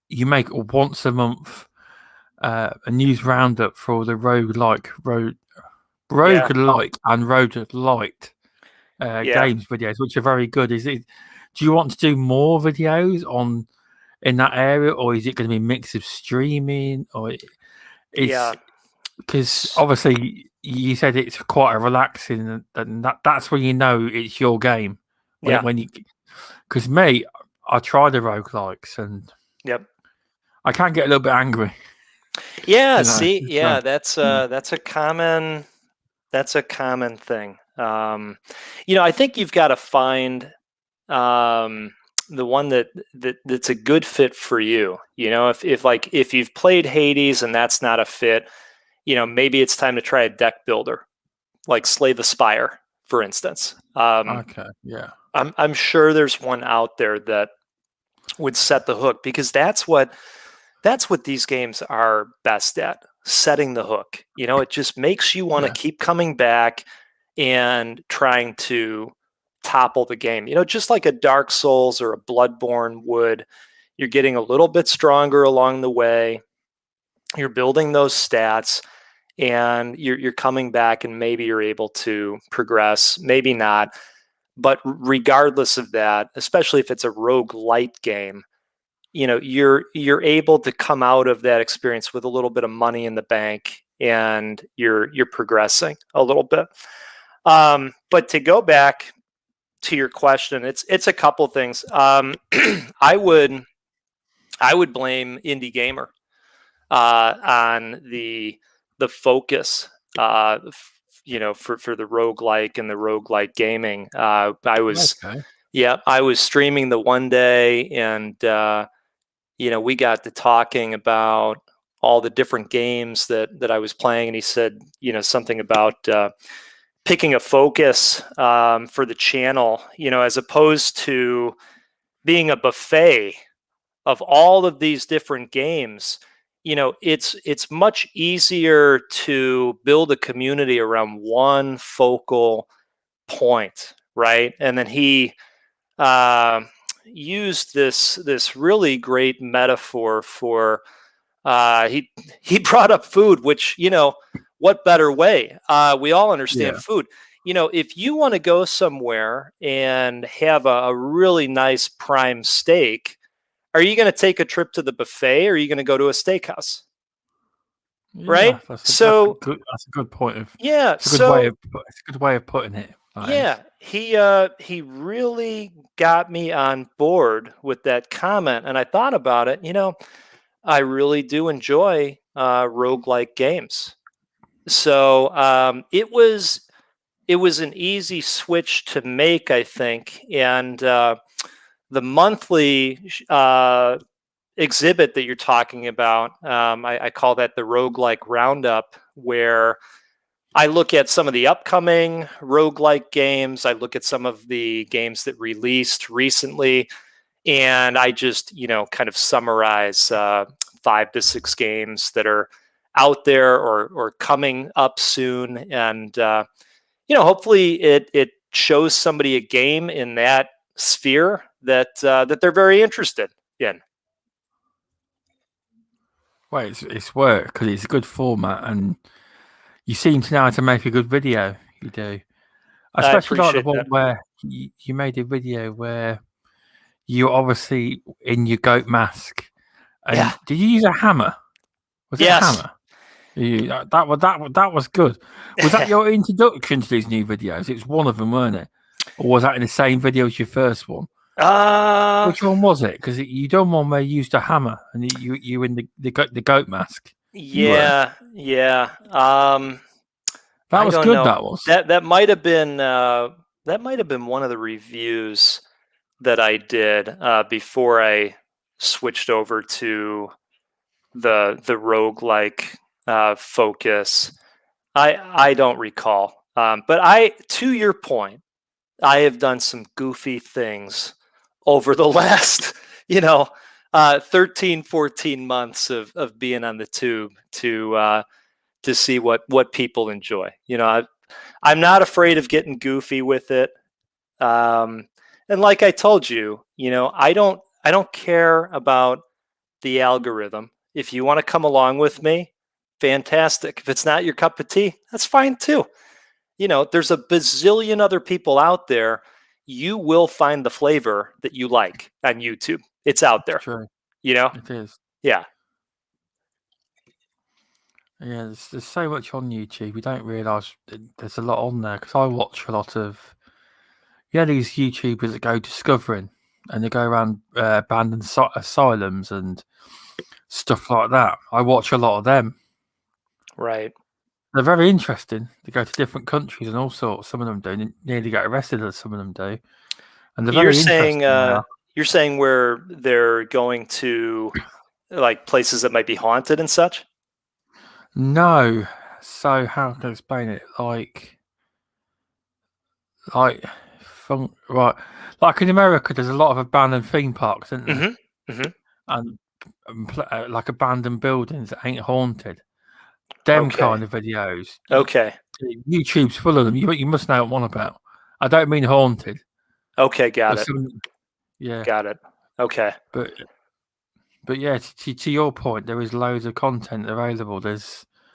You make once a month a news roundup for all the roguelike and roguelite games videos, which are very good. Do you want to do more videos in that area, or is it going to be a mix of streaming, or is because obviously you said it's quite a relaxing, and that's when you know it's your game. When you, because me, I try the roguelikes and I can get a little bit angry. Yeah, see, that's a common thing. I think you've got to find the one that's a good fit for you. If you've played Hades and that's not a fit, maybe it's time to try a deck builder, like Slay the Spire, for instance. Okay, yeah. I'm sure there's one out there that would set the hook, because that's what these games are best at, setting the hook. It just makes you want to keep coming back and trying to topple the game. Just like a Dark Souls or a Bloodborne would, you're getting a little bit stronger along the way. You're building those stats, and you're coming back, and maybe you're able to progress, maybe not. But regardless of that, especially if it's a roguelite game, you're able to come out of that experience with a little bit of money in the bank, and you're progressing a little bit. But to go back to your question, it's a couple things. I would blame Indie Gamer on the focus, for the roguelike and the roguelike gaming. I was streaming the one day, and we got to talking about all the different games that I was playing, and he said, something about picking a focus for the channel, as opposed to being a buffet of all of these different games. It's much easier to build a community around one focal point, right? And then he used this really great metaphor for he brought up food, which what better way? We all understand food. If you want to go somewhere and have a really nice prime steak, are you going to take a trip to the buffet, or are you going to go to a steakhouse? Right. That's a good point of. It's a good way of putting it. He really got me on board with that comment, and I thought about it. I really do enjoy roguelike games. So it was an easy switch to make, I think. And the monthly exhibit that you're talking about, I call that the Roguelike Roundup, where I look at some of the upcoming roguelike games. I look at some of the games that released recently, and I just, kind of summarize 5 to 6 games that are out there or coming up soon. And, hopefully it shows somebody a game in that sphere that they're very interested in. Well, it's work, because it's a good format, and you seem to know how to make a good video. You do. Especially like the one you made a video where you're obviously in your goat mask, Yeah. and did you use a hammer? Was it a Yes. hammer? That was good. Was that your introduction to these new videos? It's one of them, weren't it? Or was that in the same video as your first one? uh Which one was it? Because you done one where you used a hammer and you in the goat mask. You were. yeah. That I was don't good. know. That was. That might have been one of the reviews that I did before I switched over to the roguelike focus. I don't recall. But to your point, I have done some goofy things over the last, 13, 14 months of being on the tube to see what people enjoy. I'm not afraid of getting goofy with it. And like I told you, I don't care about the algorithm. If you want to come along with me, fantastic. If it's not your cup of tea, that's fine too. There's a bazillion other people out there. You will find the flavor that you like on YouTube. It's out It's there, true. you know? It is. Yeah. Yeah, there's so much on YouTube. We don't realise there's a lot on there because I watch a lot of these YouTubers that go discovering and they go around abandoned asylums and stuff like that. I watch a lot of them. Right. They're very interesting. They go to different countries and all sorts. Some of them do. Nearly get arrested, as some of them do. And they're You're very saying interesting. They are. you're saying where they're going to like places that might be haunted and such? No. So how can I explain it? Like, right. Like in America, there's a lot of abandoned theme parks, isn't there? Mm-hmm. Mm-hmm. And like abandoned buildings that ain't haunted. Them Okay. kind of videos. Okay. YouTube's full of them. You must know what one about. I don't mean haunted, Okay. Got but it. some. Yeah, Got it. Okay. but yeah, to your point, there is loads of content available.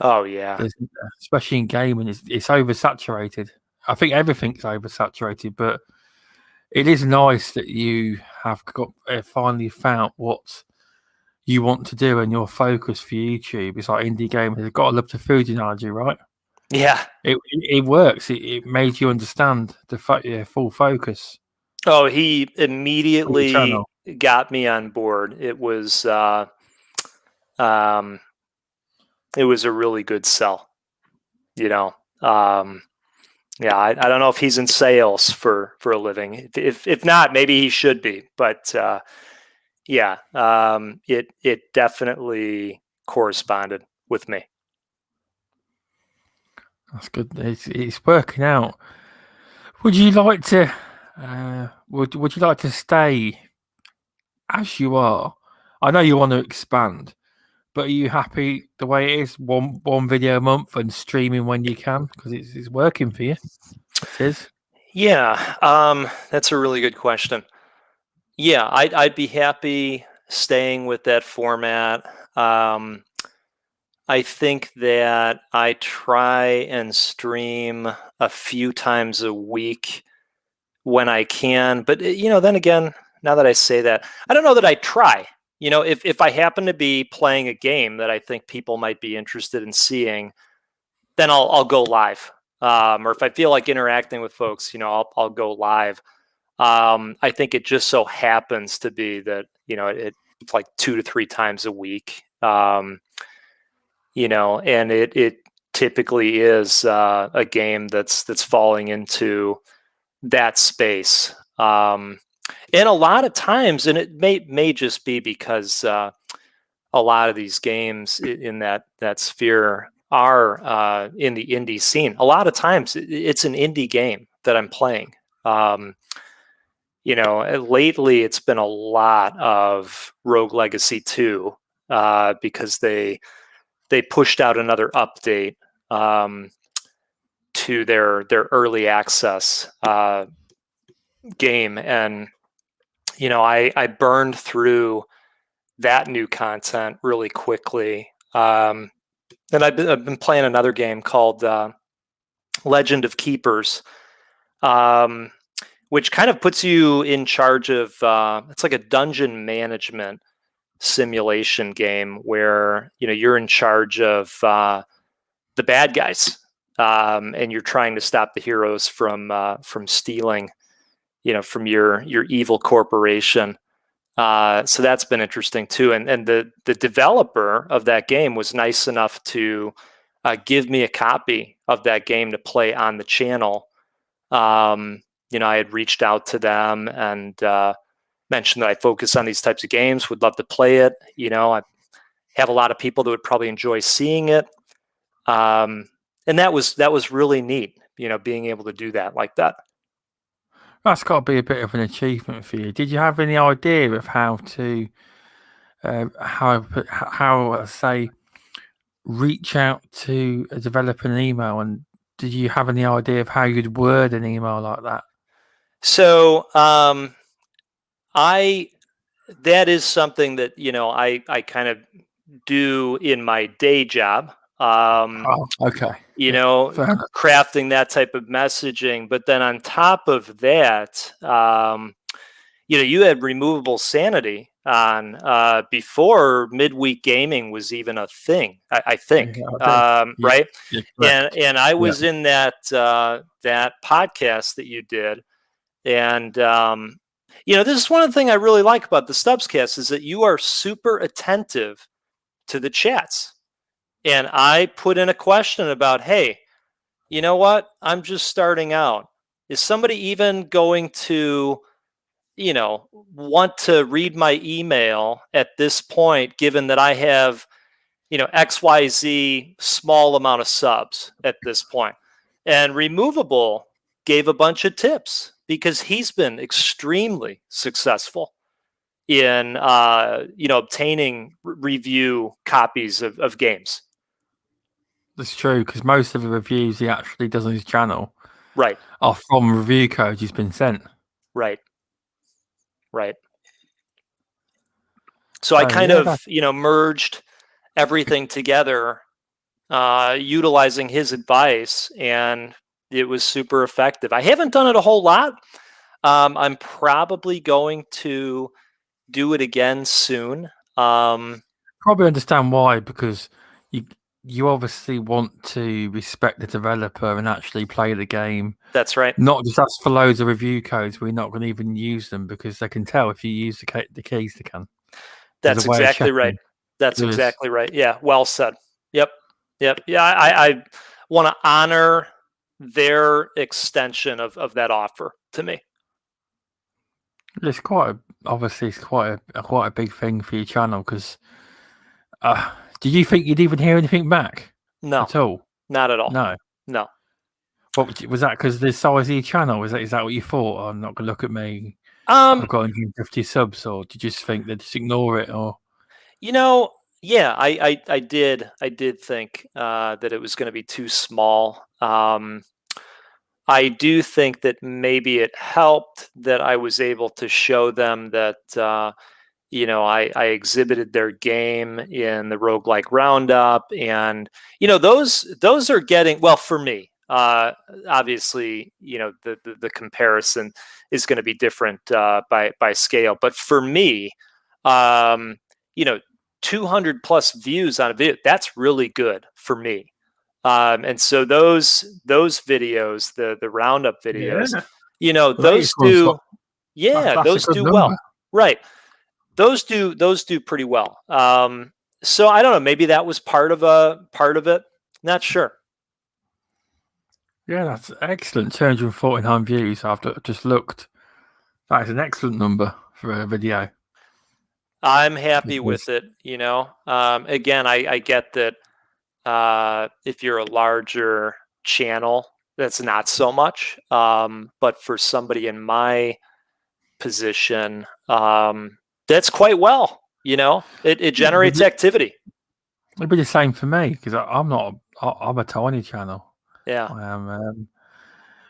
Oh yeah. There's especially in gaming, it's oversaturated. I think everything's oversaturated, but it is nice that you have got finally found what you want to do and your focus for YouTube. It's like indie gamers. They've got to love the food analogy, right? Yeah. It works. It made you understand the full focus Oh, he for your immediately channel. got me on board. Um, it was a really good sell, you know. Yeah, I don't know if he's in sales for a living. If not, maybe he should be. But yeah, it definitely corresponded with me. That's good. It's working out. Would you like to? Would you like to stay as you are? I know you want to expand, but are you happy the way it is? One video a month and streaming when you can because it's working for you. It is. Yeah, that's a really good question. Yeah, I'd be happy staying with that format. I think that I try and stream a few times a week when I can. But then again, now that I say that, I don't know that I try. If I happen to be playing a game that I think people might be interested in seeing, then I'll go live. Or if I feel like interacting with folks, I'll go live. I think it just so happens to be that it's like 2 to 3 times a week. And it typically is a game that's falling into that space. And a lot of times, and it may just be because a lot of these games in that sphere are in the indie scene. A lot of times, it's an indie game that I'm playing. Lately it's been a lot of Rogue Legacy 2 because they pushed out another update to their early access game, and I burned through that new content really quickly. And I've been playing another game called Legend of Keepers, which kind of puts you in charge of it's like a dungeon management simulation game where you're in charge of the bad guys, and you're trying to stop the heroes from stealing, from your evil corporation. So that's been interesting too. And the developer of that game was nice enough to give me a copy of that game to play on the channel. I had reached out to them and mentioned that I focus on these types of games, would love to play it. I have a lot of people that would probably enjoy seeing it. And that was really neat, being able to do that like that. That's got to be a bit of an achievement for you. Did you have any idea of how to, say, reach out to a developer an email? And did you have any idea of how you'd word an email like that? So that is something that I kind of do in my day job. Okay. Crafting that type of messaging. But then on top of that, you had removable sanity on before midweek gaming was even a thing. I think, right? And I was in that that podcast that you did, and this is one of the things I really like about the stubzcast is that you are super attentive to the chats. And I put in a question about, hey, you know what? I'm just starting out. Is somebody even going to, want to read my email at this point, given that I have, XYZ small amount of subs at this point? And Removable gave a bunch of tips because he's been extremely successful in, obtaining review copies of games. That's true, because most of the reviews he actually does on his channel right are from review codes he's been sent. Right. So I kind of, merged everything together, utilizing his advice, and it was super effective. I haven't done it a whole lot. I'm probably going to do it again soon. Probably understand why, because you obviously want to respect the developer and actually play the game. That's right. Not just ask for loads of review codes. We're not going to even use them because they can tell if you use the keys they can. That's exactly right. That's exactly right. Yeah, well said. Yep. Yeah, I want to honor their extension of that offer to me. It's quite a big thing for your channel because. Did you think you'd even hear anything back? No, at all. Not at all. No. What was that? Because the size of your channel? Is that what you thought? I'm not gonna look at me. I've got 150 subs, or did you just think that just ignore it? Or yeah, I did think that it was going to be too small. I do think that maybe it helped that I was able to show them that I exhibited their game in the Roguelike Roundup, and those are getting, well, for me. Obviously, the comparison is going to be different by scale, but for me, 200 plus views on a video, that's really good for me. And so those videos, the roundup videos, those do, those do well, right? Those do pretty well. So I don't know, maybe that was part of it. Not sure. Yeah, that's excellent. 249 views. I've just looked. That is an excellent number for a video. I'm happy with it. Again, I get that if you're a larger channel, that's not so much. But for somebody in my position, that's quite well. It generates activity. It'd be the same for me because I'm a tiny channel. Yeah. I am,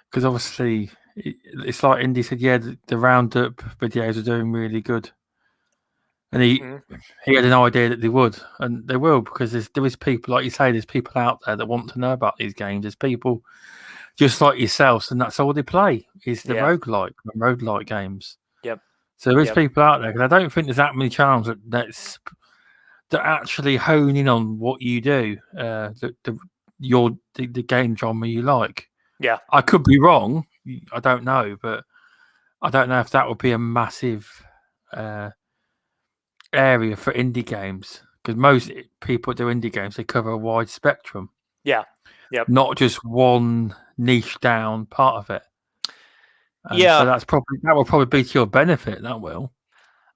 because obviously it's like Indy said. Yeah, the roundup videos are doing really good, and he had an idea that they would, and they will, because there is people, like you say, there's people out there that want to know about these games. There's people just like yourselves, and that's all they play is the Yeah. roguelike games. Yep. So there's Yep. people out there, because I don't think there's that many channels that actually hone in on what you do, the game genre you like. Yeah. I could be wrong. I don't know, but I don't know if that would be a massive area for indie games, because most people do indie games, they cover a wide spectrum. Yeah. Yep. Not just one niche down part of it. And so Yeah. that will probably be to your benefit. That will.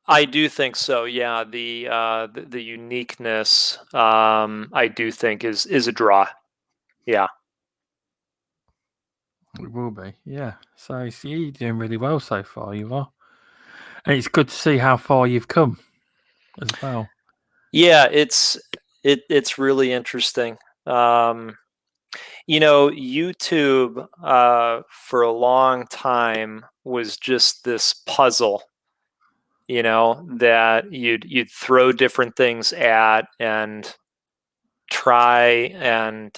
I do think so. Yeah. The uniqueness, I do think is a draw. Yeah. It will be. Yeah. So you're doing really well so far. You are, and it's good to see how far you've come as well. Yeah. It's really interesting. YouTube for a long time was just this puzzle, that you'd throw different things at and try and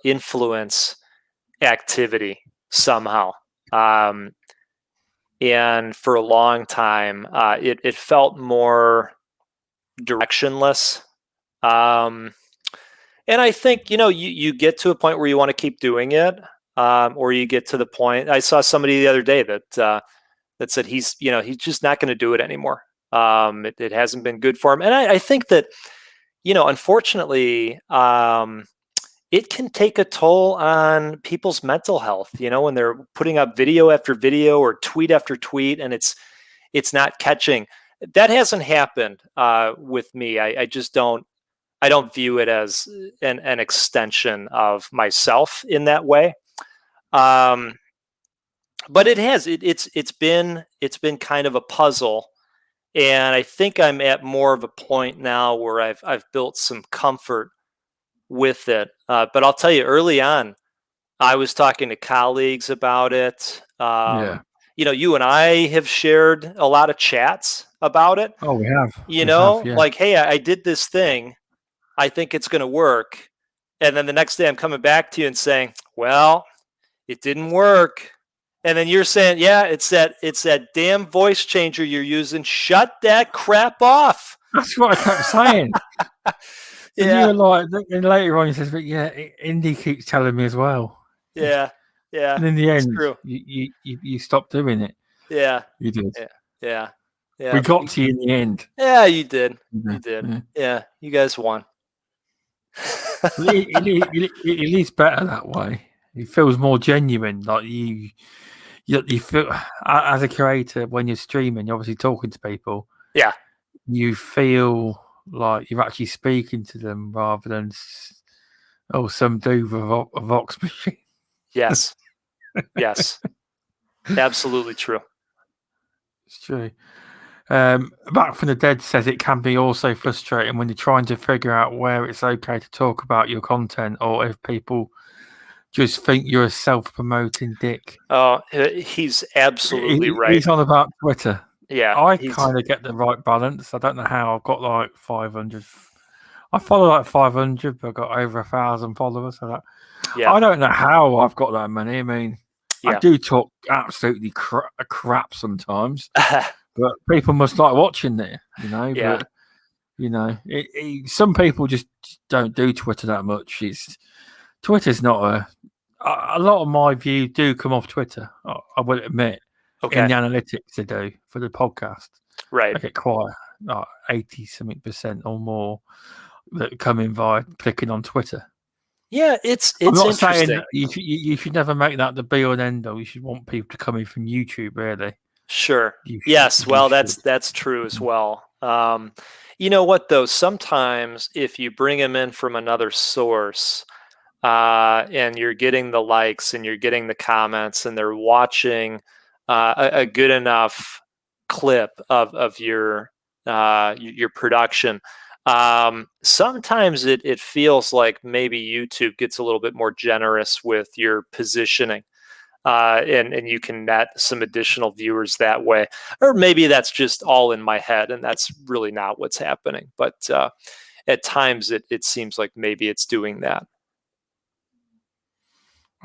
influence activity somehow. And for a long time, it felt more directionless. And I think, you get to a point where you want to keep doing it, or you get to the point. I saw somebody the other day that said he's just not going to do it anymore. It hasn't been good for him, and I think that unfortunately, it can take a toll on people's mental health. When they're putting up video after video or tweet after tweet, and it's not catching. That hasn't happened with me. I just don't. I don't view it as an extension of myself in that way. But it has. It's been kind of a puzzle, and I think I'm at more of a point now where I've built some comfort with it. But I'll tell you, early on, I was talking to colleagues about it. Yeah. You and I have shared a lot of chats about it. Oh, we have. Yeah. Like, hey, I did this thing. I think it's going to work. And then the next day I'm coming back to you and saying, well, it didn't work. And then you're saying, yeah, it's that damn voice changer you're using. Shut that crap off. That's what I kept saying. And you were like, and later on he says, but yeah, Indy keeps telling me as well. Yeah. Yeah. And in the end, true. you stopped doing it. Yeah. You did. Yeah. We got to you in the end. Yeah, you did. Yeah. You did. Yeah. You guys won. It is better that way. It feels more genuine. Like you feel, as a creator, when you're streaming, you're obviously talking to people. Yeah. You feel like you're actually speaking to them rather than some dude with a Vox machine. Yes. Yes. Absolutely true. It's true. Back from the Dead says it can be also frustrating when you're trying to figure out where it's okay to talk about your content, or if people just think you're a self-promoting dick. Oh, he's absolutely right. He's on about Twitter. Yeah, I kind of get the right balance. I don't know how. I've got like 500. I follow like 500, but I've got over 1,000 followers. So I don't know how I've got that many. I mean, I do talk absolutely crap sometimes. But people must like watching there, Yeah. But some people just don't do Twitter that much. Twitter's not a lot of my views do come off Twitter. I will admit, in the analytics they do for the podcast, right? I get quite 80-something% or more that come in via clicking on Twitter. Yeah, it's I'm not interesting. saying you should never make that the be all and end all. You should want people to come in from YouTube, really. Sure. Yes. Well, that's true as well. You know what though? Sometimes if you bring them in from another source, and you're getting the likes and you're getting the comments and they're watching a good enough clip of your production, sometimes it feels like maybe YouTube gets a little bit more generous with your positioning. And you can net some additional viewers that way. Or maybe that's just all in my head and that's really not what's happening. But at times it seems like maybe it's doing that.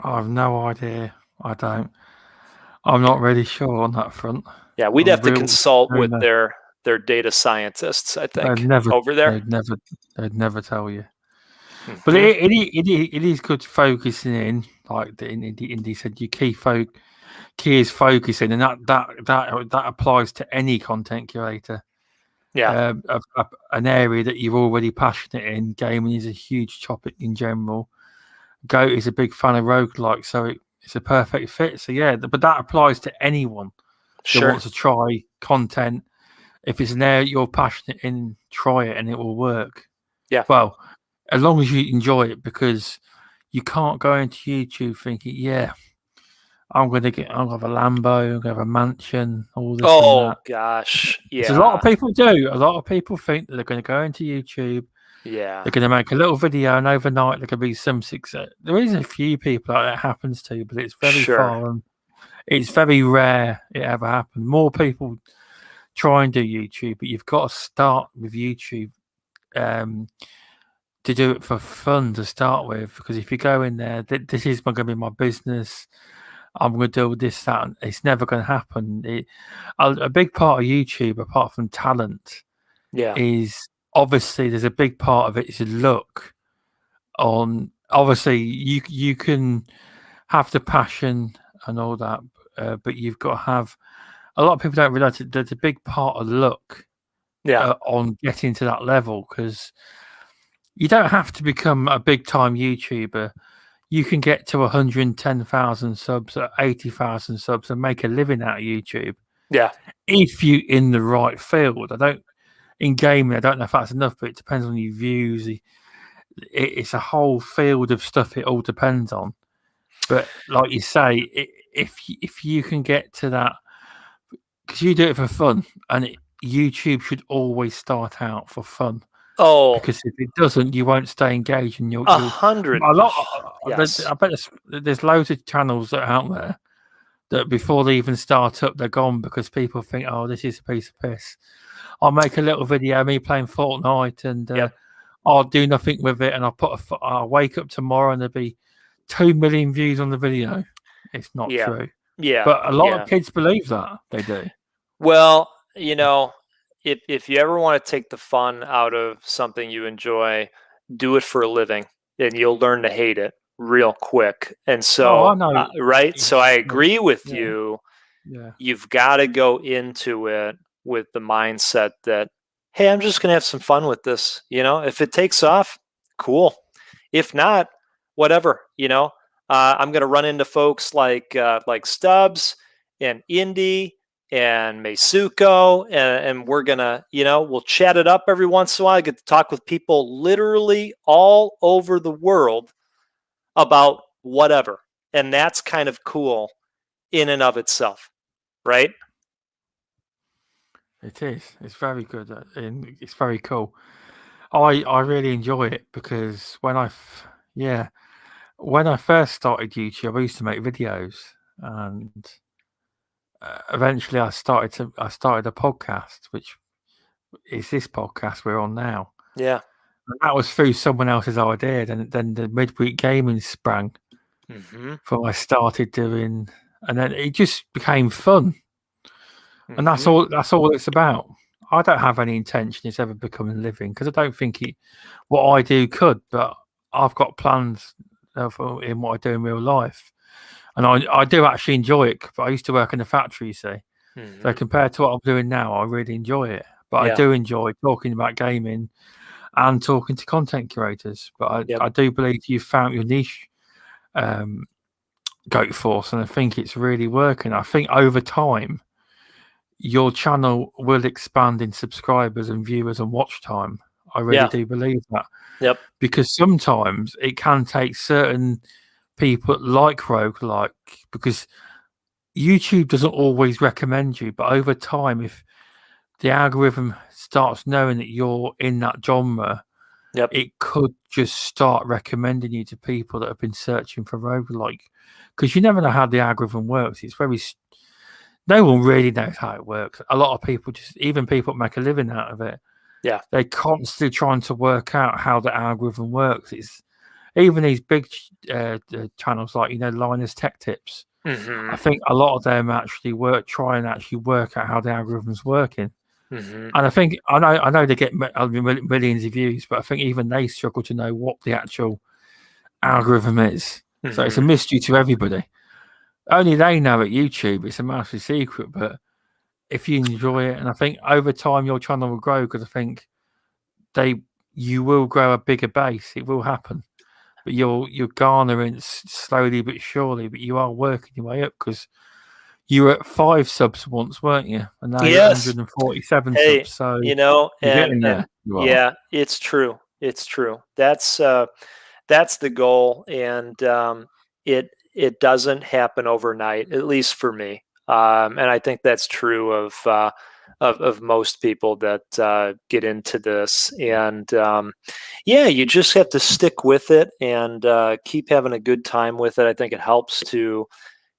I have no idea. I don't. I'm not really sure on that front. Yeah, we'd I'm have to real. consult Who with knows? their data scientists, I They'd think, never. over there. They'd never. They'd never tell you. But Hmm. it is good focusing in. Like Indy said, your key is focusing, and that applies to any content curator. Yeah, An area that you're already passionate in. Gaming is a huge topic in general. Goat is a big fan of roguelike, so it's a perfect fit. So yeah, but that applies to anyone that sure. wants to try content. If it's an area you're passionate in, try it and it will work. Yeah. Well, as long as you enjoy it, because you can't go into YouTube thinking, yeah, I'm gonna have a Lambo, I'm gonna have a mansion, all this and Oh that. gosh, Which a lot yeah, of people do. A lot of people think that they're gonna go into YouTube, yeah, they're gonna make a little video, and overnight there could be some success. There is a few people that happens to, but it's very sure. far and it's very rare it ever happens. More people try and do YouTube, but you've got to start with YouTube um, to do it for fun to start with. Because if you go in there, this is going to be my business. I'm going to do this, that. And it's never going to happen. A big part of YouTube, apart from talent, Yeah, is obviously there's a big part of it is luck. On obviously you can have the passion and all that, but you've got to have. A lot of people don't realize that there's a big part of luck yeah, on getting to that level, because you don't have to become a big time YouTuber. You can get to 110,000 subs or 80,000 subs and make a living out of YouTube yeah. if you in the right field. I don't in gaming. I don't know if that's enough, but it depends on your views. It's a whole field of stuff. It all depends on. But like you say, if you can get to that, because you do it for fun, and YouTube should always start out for fun. Oh, Because if it doesn't, you won't stay engaged, and a you'll hundred. a lot. Yes. I bet there's loads of channels that are out there that before they even start up, they're gone because people think, oh, this is a piece of piss. I'll make a little video of me playing Fortnite, and Yep. I'll do nothing with it, and I'll wake up tomorrow and there'll be 2 million views on the video. It's not Yeah. true, Yeah. but a lot of Yeah. kids believe that they do. Well, if you ever want to take the fun out of something you enjoy, do it for a living, and you'll learn to hate it real quick. And Oh, I so, know. right? So I agree with Yeah, you. yeah. You've got to go into it with the mindset that, hey, I'm just going to have some fun with this. If it takes off, cool. If not, whatever. I'm going to run into folks like Stubbs and Indy and Meisuko, and we're gonna, we'll chat it up every once in a while. I get to talk with people literally all over the world about whatever, and that's kind of cool in and of itself, right? It is. It's very good, and it's very cool. I really enjoy it because when I first started YouTube, I used to make videos, and eventually I started a podcast, which is this podcast we're on now. Yeah. And that was through someone else's idea. Then the midweek gaming sprang Mm-hmm. from I started doing, and then it just became fun, and that's Mm-hmm. all. That's all it's about. I don't have any intention it's ever becoming a living, because I don't think what I do could, but I've got plans in what I do in real life, and I do actually enjoy it. But I used to work in a factory, you see, Mm-hmm. so compared to what I'm doing now, I really enjoy it. But I Yeah. do enjoy talking about gaming and talking to content curators. But Yep. I do believe you've found your niche, Goatforce, and I think it's really working. I think over time, your channel will expand in subscribers and viewers and watch time. I really Yeah. do believe that. Yep. Because sometimes it can take certain people like Roguelike, because YouTube doesn't always recommend you, but over time, if the algorithm starts knowing that you're in that genre, Yep. it could just start recommending you to people that have been searching for roguelike, because you never know how the algorithm works. It's very no one really knows how it works. A lot of people, just even people that make a living out of it, Yeah. they're constantly trying to work out how the algorithm works. even these big channels like Linus Tech Tips. Mm-hmm. I think a lot of them actually try and actually work out how the algorithm's working. Mm-hmm. And I think I know they get millions of views, but I think even they struggle to know what the actual algorithm is. Mm-hmm. So it's a mystery to everybody. Only they know at YouTube. It's a massive secret. But if you enjoy it, and I think over time your channel will grow, because I think you will grow a bigger base. It will happen, but you're garnering slowly but surely. But you are working your way up, because you were at 5 subs once, weren't you? And now you're at Yes. 147 Hey, subs. So you're and getting there. You are. yeah, it's true. It's true. That's the goal, and it doesn't happen overnight, at least for me. And I think that's true of most people that get into this. And yeah, you just have to stick with it and keep having a good time with it. I think it helps to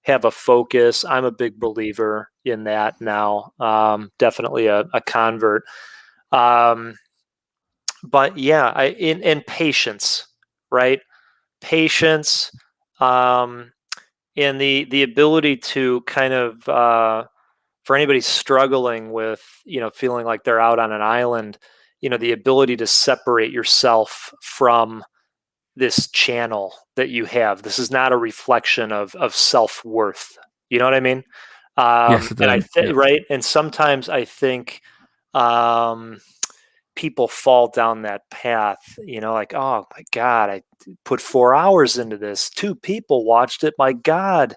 have a focus. I'm a big believer in that now. Definitely a convert. Um, but yeah, in patience, right? Patience, um, and the ability to kind of for anybody struggling with feeling like they're out on an island, the ability to separate yourself from this channel that you have. This is not a reflection of self-worth. You know what I mean? Yes, I And do. Yeah. right. And sometimes I think um, people fall down that path. Like, oh my God, I put 4 hours into this. 2 people watched it. My God,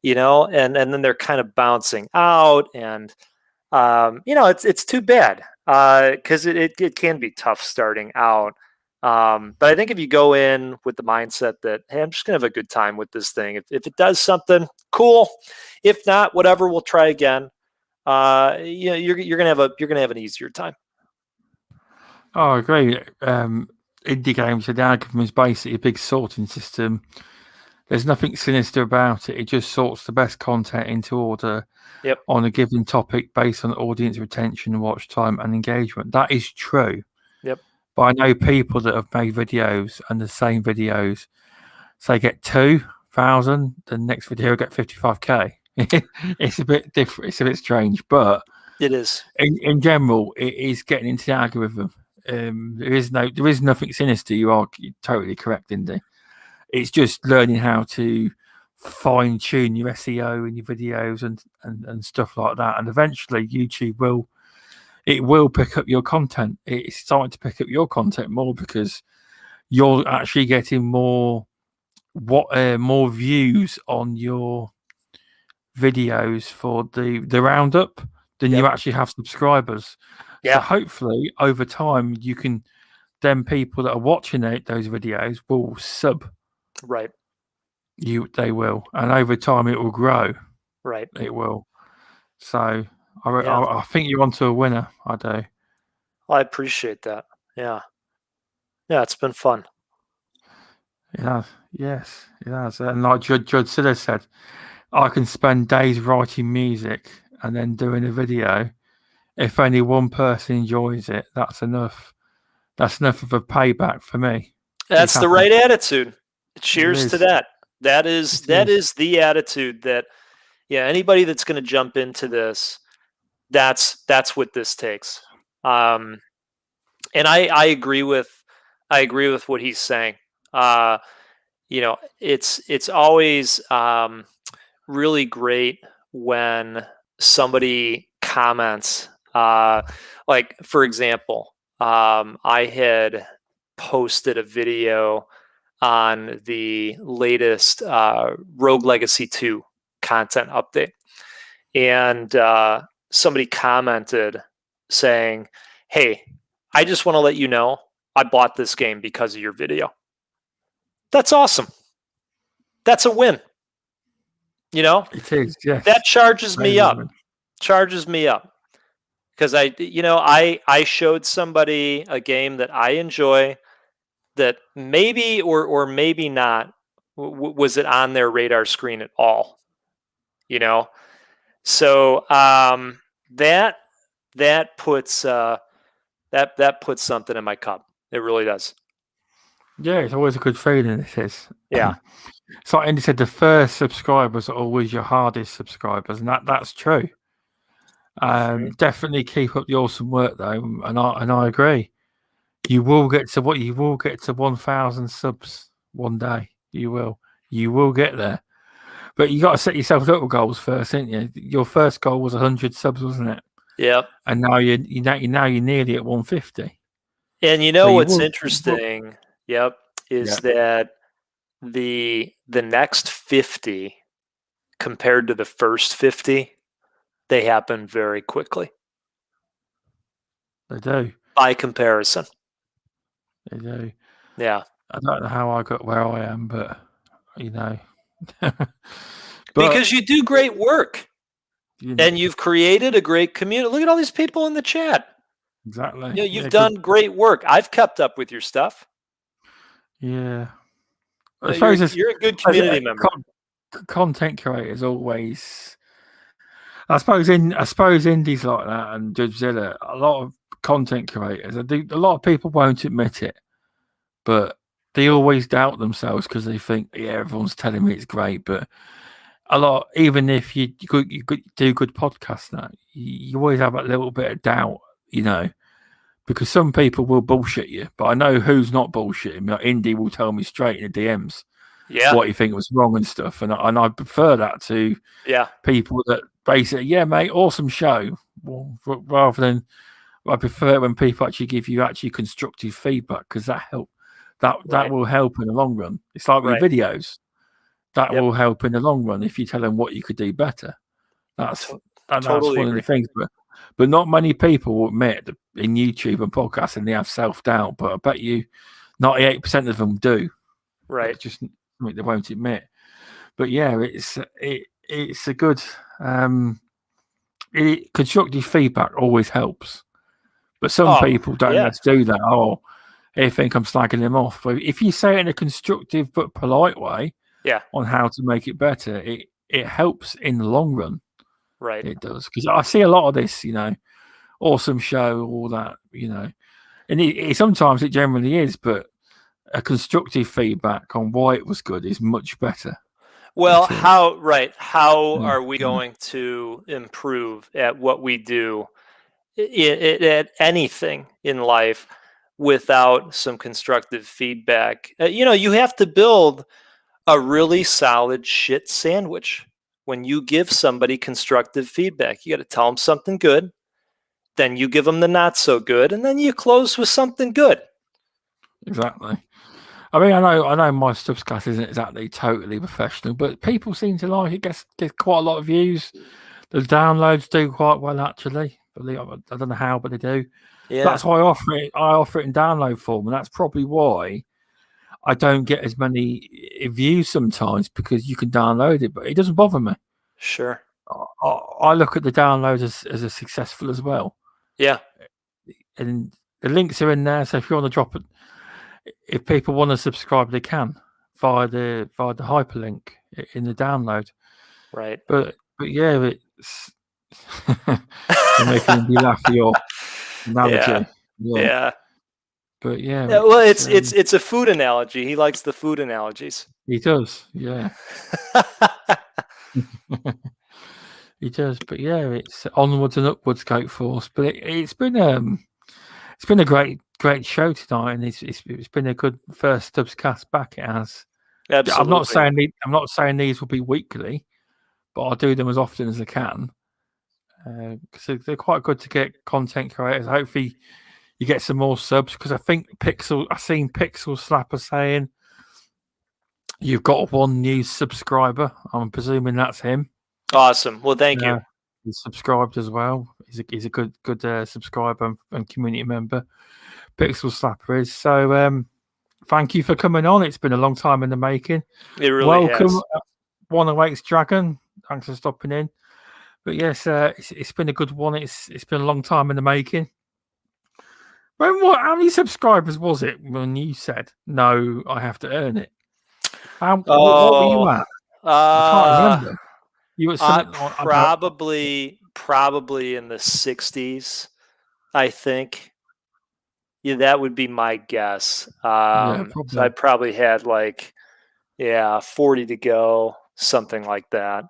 and then they're kind of bouncing out, and it's too bad because it can be tough starting out. But I think if you go in with the mindset that, hey, I'm just gonna have a good time with this thing. If it does something, cool. If not, whatever, we'll try again. You're gonna have an easier time. Oh, I agree. Indie games, the algorithm is basically a big sorting system. There's nothing sinister about it. It just sorts the best content into order Yep. on a given topic based on audience retention, watch time, and engagement. That is true. Yep. But I know people that have made videos, and the same videos, say get 2,000, the next video get 55k. It's a bit different. It's a bit strange, but It is. in general, it is getting into the algorithm. There is nothing sinister. You're totally correct, Indy. It's just learning how to fine tune your SEO and your videos and stuff like that. And eventually, YouTube will pick up your content. It's starting to pick up your content more, because you're actually getting more views on your videos for the roundup than Yep. you actually have subscribers. So Yeah. hopefully over time you can, then people that are watching those videos will sub Right. you. They will, and over time it will grow. Right. It will. So Yeah. I think you're onto a winner. I do. Well, I appreciate that. Yeah. Yeah. It's been fun. It has. Yes, it has. And like Judge Siller said, I can spend days writing music and then doing a video. If only one person enjoys it, that's enough. That's enough of a payback for me. He's That's the happy. right attitude. It Cheers to is. that. That is It is. the attitude that, yeah, anybody that's going to jump into this, that's what this takes. And I agree with what he's saying. Uh, it's always really great when somebody comments. Like, for example, I had posted a video on the latest Rogue Legacy 2 content update. And somebody commented saying, hey, I just want to let you know I bought this game because of your video. That's awesome. That's a win. It is. Yes. That charges me Major up. win. Charges me up. Because I showed somebody a game that I enjoy that maybe or maybe not was it on their radar screen at all. So that puts that puts something in my cup. It really does. Yeah, it's always a good feeling. It is. Yeah. So Andy said the first subscribers are always your hardest subscribers, and that's true. Mhm. Definitely keep up the awesome work though, and I agree. You will get to 1,000 subs one day. You will get there. But you got to set yourself little goals first, ain't you? Your first goal was 100 subs, wasn't it? Yep. And now you're nearly at 150. And you So know you what's will, interesting? Yep, yeah, is that the next 50 compared to the first 50, they happen very quickly they do, by comparison. they do. Yeah. I don't know how I got where I am, but you know, but Because you do great work you, and you've created a great community. Look at all these people in the chat. exactly, You know, you've yeah, good, done great work. I've kept up with your stuff. yeah. I No, suppose you're a good as community member. content creators always. I suppose indies like that and Judgezilla, a lot of content creators. A lot of people won't admit it, but they always doubt themselves because they think, yeah, everyone's telling me it's great. But a lot, even if you do good podcasts, now you always have a little bit of doubt, you know, because some people will bullshit you. But I know who's not bullshitting. Like Indy will tell me straight in the DMs Yeah. what you think was wrong and stuff, and I prefer that to Yeah. people that basically, yeah, mate, awesome show. Well, rather than I prefer when people actually give you actually constructive feedback because that Right. will help in the long run. It's like with Right. videos that Yep. will help in the long run if you tell them what you could do better. That's To- that's totally one of the agree. things. But not many people will admit that in YouTube and podcasting they have self doubt. But I bet you 98% of them do. Right. But just something they won't admit. But yeah, it's a good constructive feedback always helps. But some Oh, people don't know yeah. how to do that. Oh, they think I'm slagging them off. But if you say it in a constructive but polite way Yeah. on how to make it better, it helps in the long run. Right. It does because I see a lot of this, you know, awesome show, all that, you know, and sometimes it generally is, but a constructive feedback on why it was good is much better. Well, It is. how Mm. are we going to improve at what we do at anything in life without some constructive feedback? You know, you have to build a really solid shit sandwich when you give somebody constructive feedback. You got to tell them something good, then you give them the not so good, and then you close with something good. Exactly. I mean, I know my stubzcast isn't exactly totally professional, but people seem to like it. Gets quite a lot of views. The downloads do quite well, actually. I don't know how, but they do. Yeah, That's why I offer it. I offer it in download form, and that's probably why I don't get as many views sometimes because you can download it, but it doesn't bother me. sure. I look at the downloads as a successful as well, Yeah, and the links are in there. So if you want to drop it, if people want to subscribe, they can via the hyperlink in the download. right. But yeah, it's you're making me laugh at your Yeah, analogy. Yeah, yeah. but yeah, Yeah, well, it's a food analogy. He likes the food analogies. he does. Yeah, he does. But yeah, it's onwards and upwards, Goatforce. But it's been a great show tonight, and it's been a good first stubzcast back. It has. Absolutely. I'm not saying these will be weekly, but I'll do them as often as I can because they're quite good to get content creators. Hopefully, you get some more subs because I think I've seen Pixel Slapper saying you've got one new subscriber. I'm presuming that's him. Awesome. Well, thank you. He's subscribed as well. He's a good subscriber and community member. Pixel Slapper is so. Thank you for coming on. It's been a long time in the making. It really Welcome, has. 108's Dragon. Thanks for stopping in. But yes, it's been a good one. It's been a long time in the making. How many subscribers was it when you said no? I have to earn it. What were you Oh, at? I can't uh, remember. You were I something like I don't. probably in the 60s, I think. Yeah, that would be my guess. Yeah, So I probably. probably had like, 40 to go, something like that.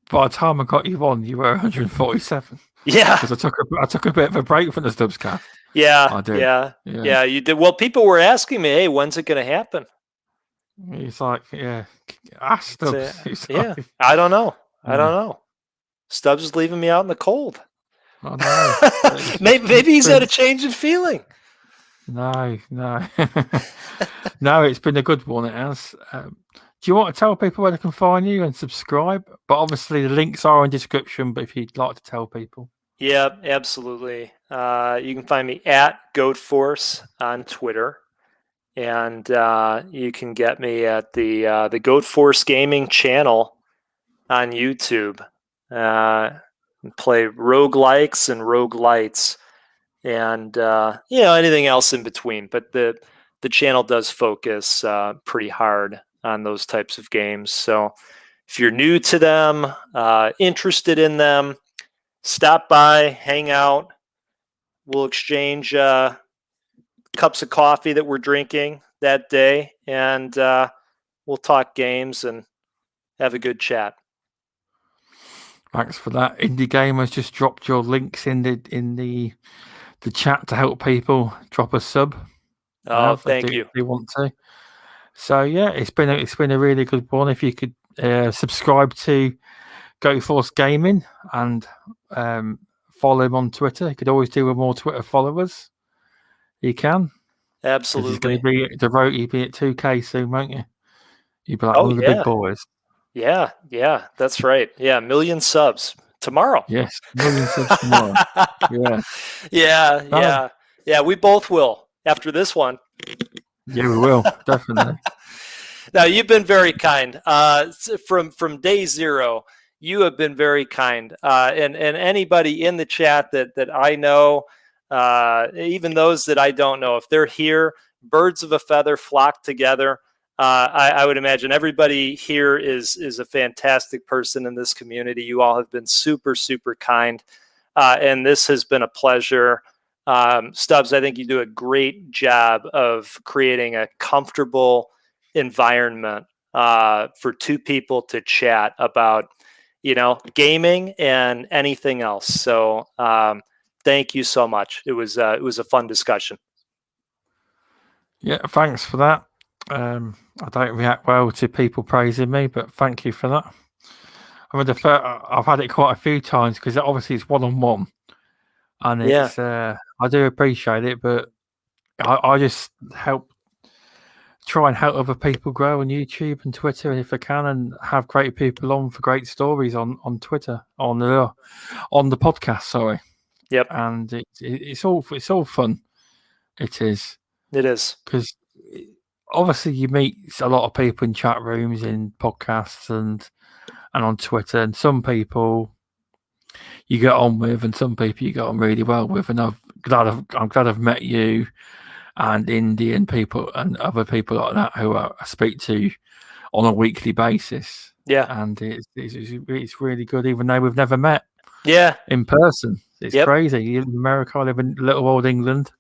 By the time I got you on, you were 147 Yeah, because I took a bit of a break from the stubzcast. yeah, I did. yeah, Yeah. yeah. You did well. People were asking me, "Hey, when's it going to happen?" It's like, yeah, ask Say, Stubbs. It's yeah, like, I don't know. I yeah, don't know. Stubbs is leaving me out in the cold. I know. Maybe It's he's had a been change in feeling. no, no, no. It's been a good one. It has. Do you want to tell people where they can find you and subscribe? But obviously, the links are in description. But if you'd like to tell people, Yeah, absolutely. You can find me at Goatforce on Twitter, and you can get me at the Goatforce Gaming channel on YouTube. Play roguelikes and roguelites, and anything else in between. But the channel does focus pretty hard on those types of games. So if you're new to them, interested in them, stop by, hang out. We'll exchange cups of coffee that we're drinking that day, and we'll talk games and have a good chat. thanks for that. Indie Gamers just dropped your links in the chat to help people drop a sub. Oh, If thank you. they want to. So yeah, it's been a really good one. If you could subscribe to Goatforce Gaming and follow him on Twitter. You could always do with more Twitter followers. You can, because he's going to Absolutely. be the road. You'll be at 2K soon, won't you? You'll be like Oh one of the big yeah. boys. Yeah, that's right. Yeah, million subs tomorrow. Yes, million subs tomorrow. Yeah, no, Yeah. We both will after this one. yeah, we will definitely. Now you've been very kind. From day zero, you have been very kind. And anybody in the chat that I know, even those that I don't know, if they're here, birds of a feather flock together. I would imagine everybody here is a fantastic person in this community. You all have been super, super kind, and this has been a pleasure. Stubbs, I think you do a great job of creating a comfortable environment for two people to chat about, gaming and anything else. So thank you so much. It was a fun discussion. Yeah, thanks for that. I don't react well to people praising me, but thank you for that. I mean, I've had it quite a few times because obviously it's one-on-one, and Yeah. it's I do appreciate it, but I just try and help other people grow on YouTube and Twitter, and if I can, and have great people on for great stories on Twitter on the podcast. Sorry, Yep. and it's all fun. It is. It is. Because obviously you meet a lot of people in chat rooms, in podcasts, and on Twitter, and some people you get on with, and some people you get on really well with. And I'm glad I've met you and Indian people and other people like that who I speak to on a weekly basis. Yeah. And it's really good, even though we've never met. Yeah. In person, it's Yep. crazy. You live in America, I live in little old England.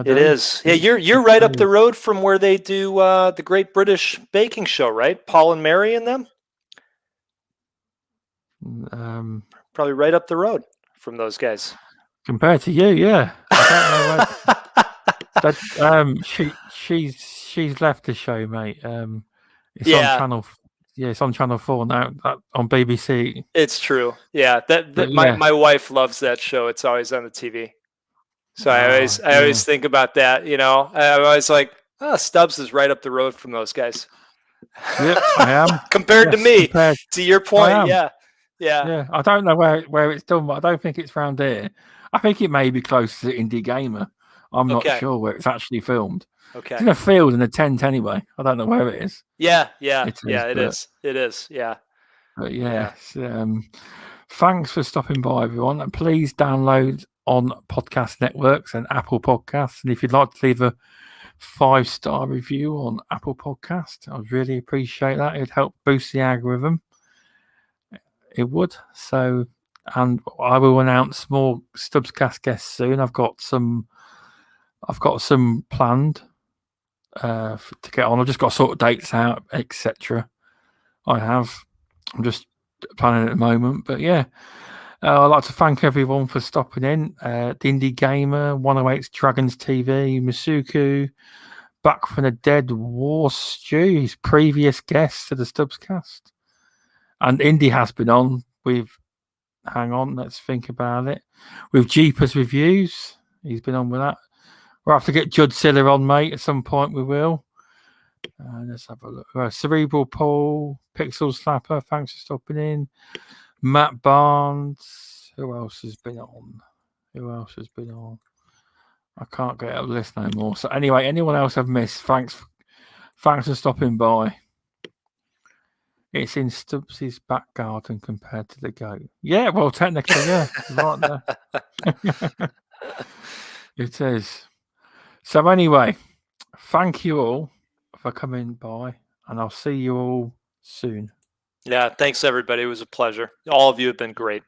It is. Yeah, you're right up the road from where they do the Great British Baking Show, right? Paul and Mary and them. Probably right up the road from those guys. Compared to you, yeah. I don't know where. She's left the show, mate. It's on channel. Yeah, it's on Channel 4 now. On BBC. It's true. Yeah, Yeah. my wife loves that show. It's always on the TV. So I always think about that. I'm always like, Stubbs is right up the road from those guys. Yep, I am. Compared to me, to your point, yeah. I don't know where it's done, but I don't think it's round here. I think it may be close to Indie Gamer. I'm not sure where it's actually filmed. Okay. It's in a field in a tent anyway. I don't know where it is. Yeah. It is. Yeah. But yes, thanks for stopping by, everyone. And please download on podcast networks and Apple Podcasts. And if you'd like to leave a 5-star review on Apple Podcast, I'd really appreciate that. It'd help boost the algorithm. It would. And I will announce more stubzcast guests soon. I've got some I've got some planned to get on. I've just got to sort dates out, etc. I'm just planning at the moment, but yeah. I'd like to thank everyone for stopping in. The Indie Gamer, 108 Dragons TV, Masuku, Back from the Dead, War Stew, his previous guest to the stubzcast. And Indy has been on. Hang on, let's think about it. With Jeepers Reviews, he's been on with that. We'll have to get Judd Siller on, mate. At some point, we will. Let's have a look. Cerebral Paul, Pixel Slapper, thanks for stopping in. Matt Barnes. Who else has been on? I can't get up the list no more. So anyway, anyone else I've missed, thanks for stopping by. It's in Stubbs' back garden compared to the goat. Yeah, well, technically, yeah. Right there. It is. So anyway, thank you all for coming by, and I'll see you all soon. Yeah, thanks everybody. It was a pleasure. All of you have been great.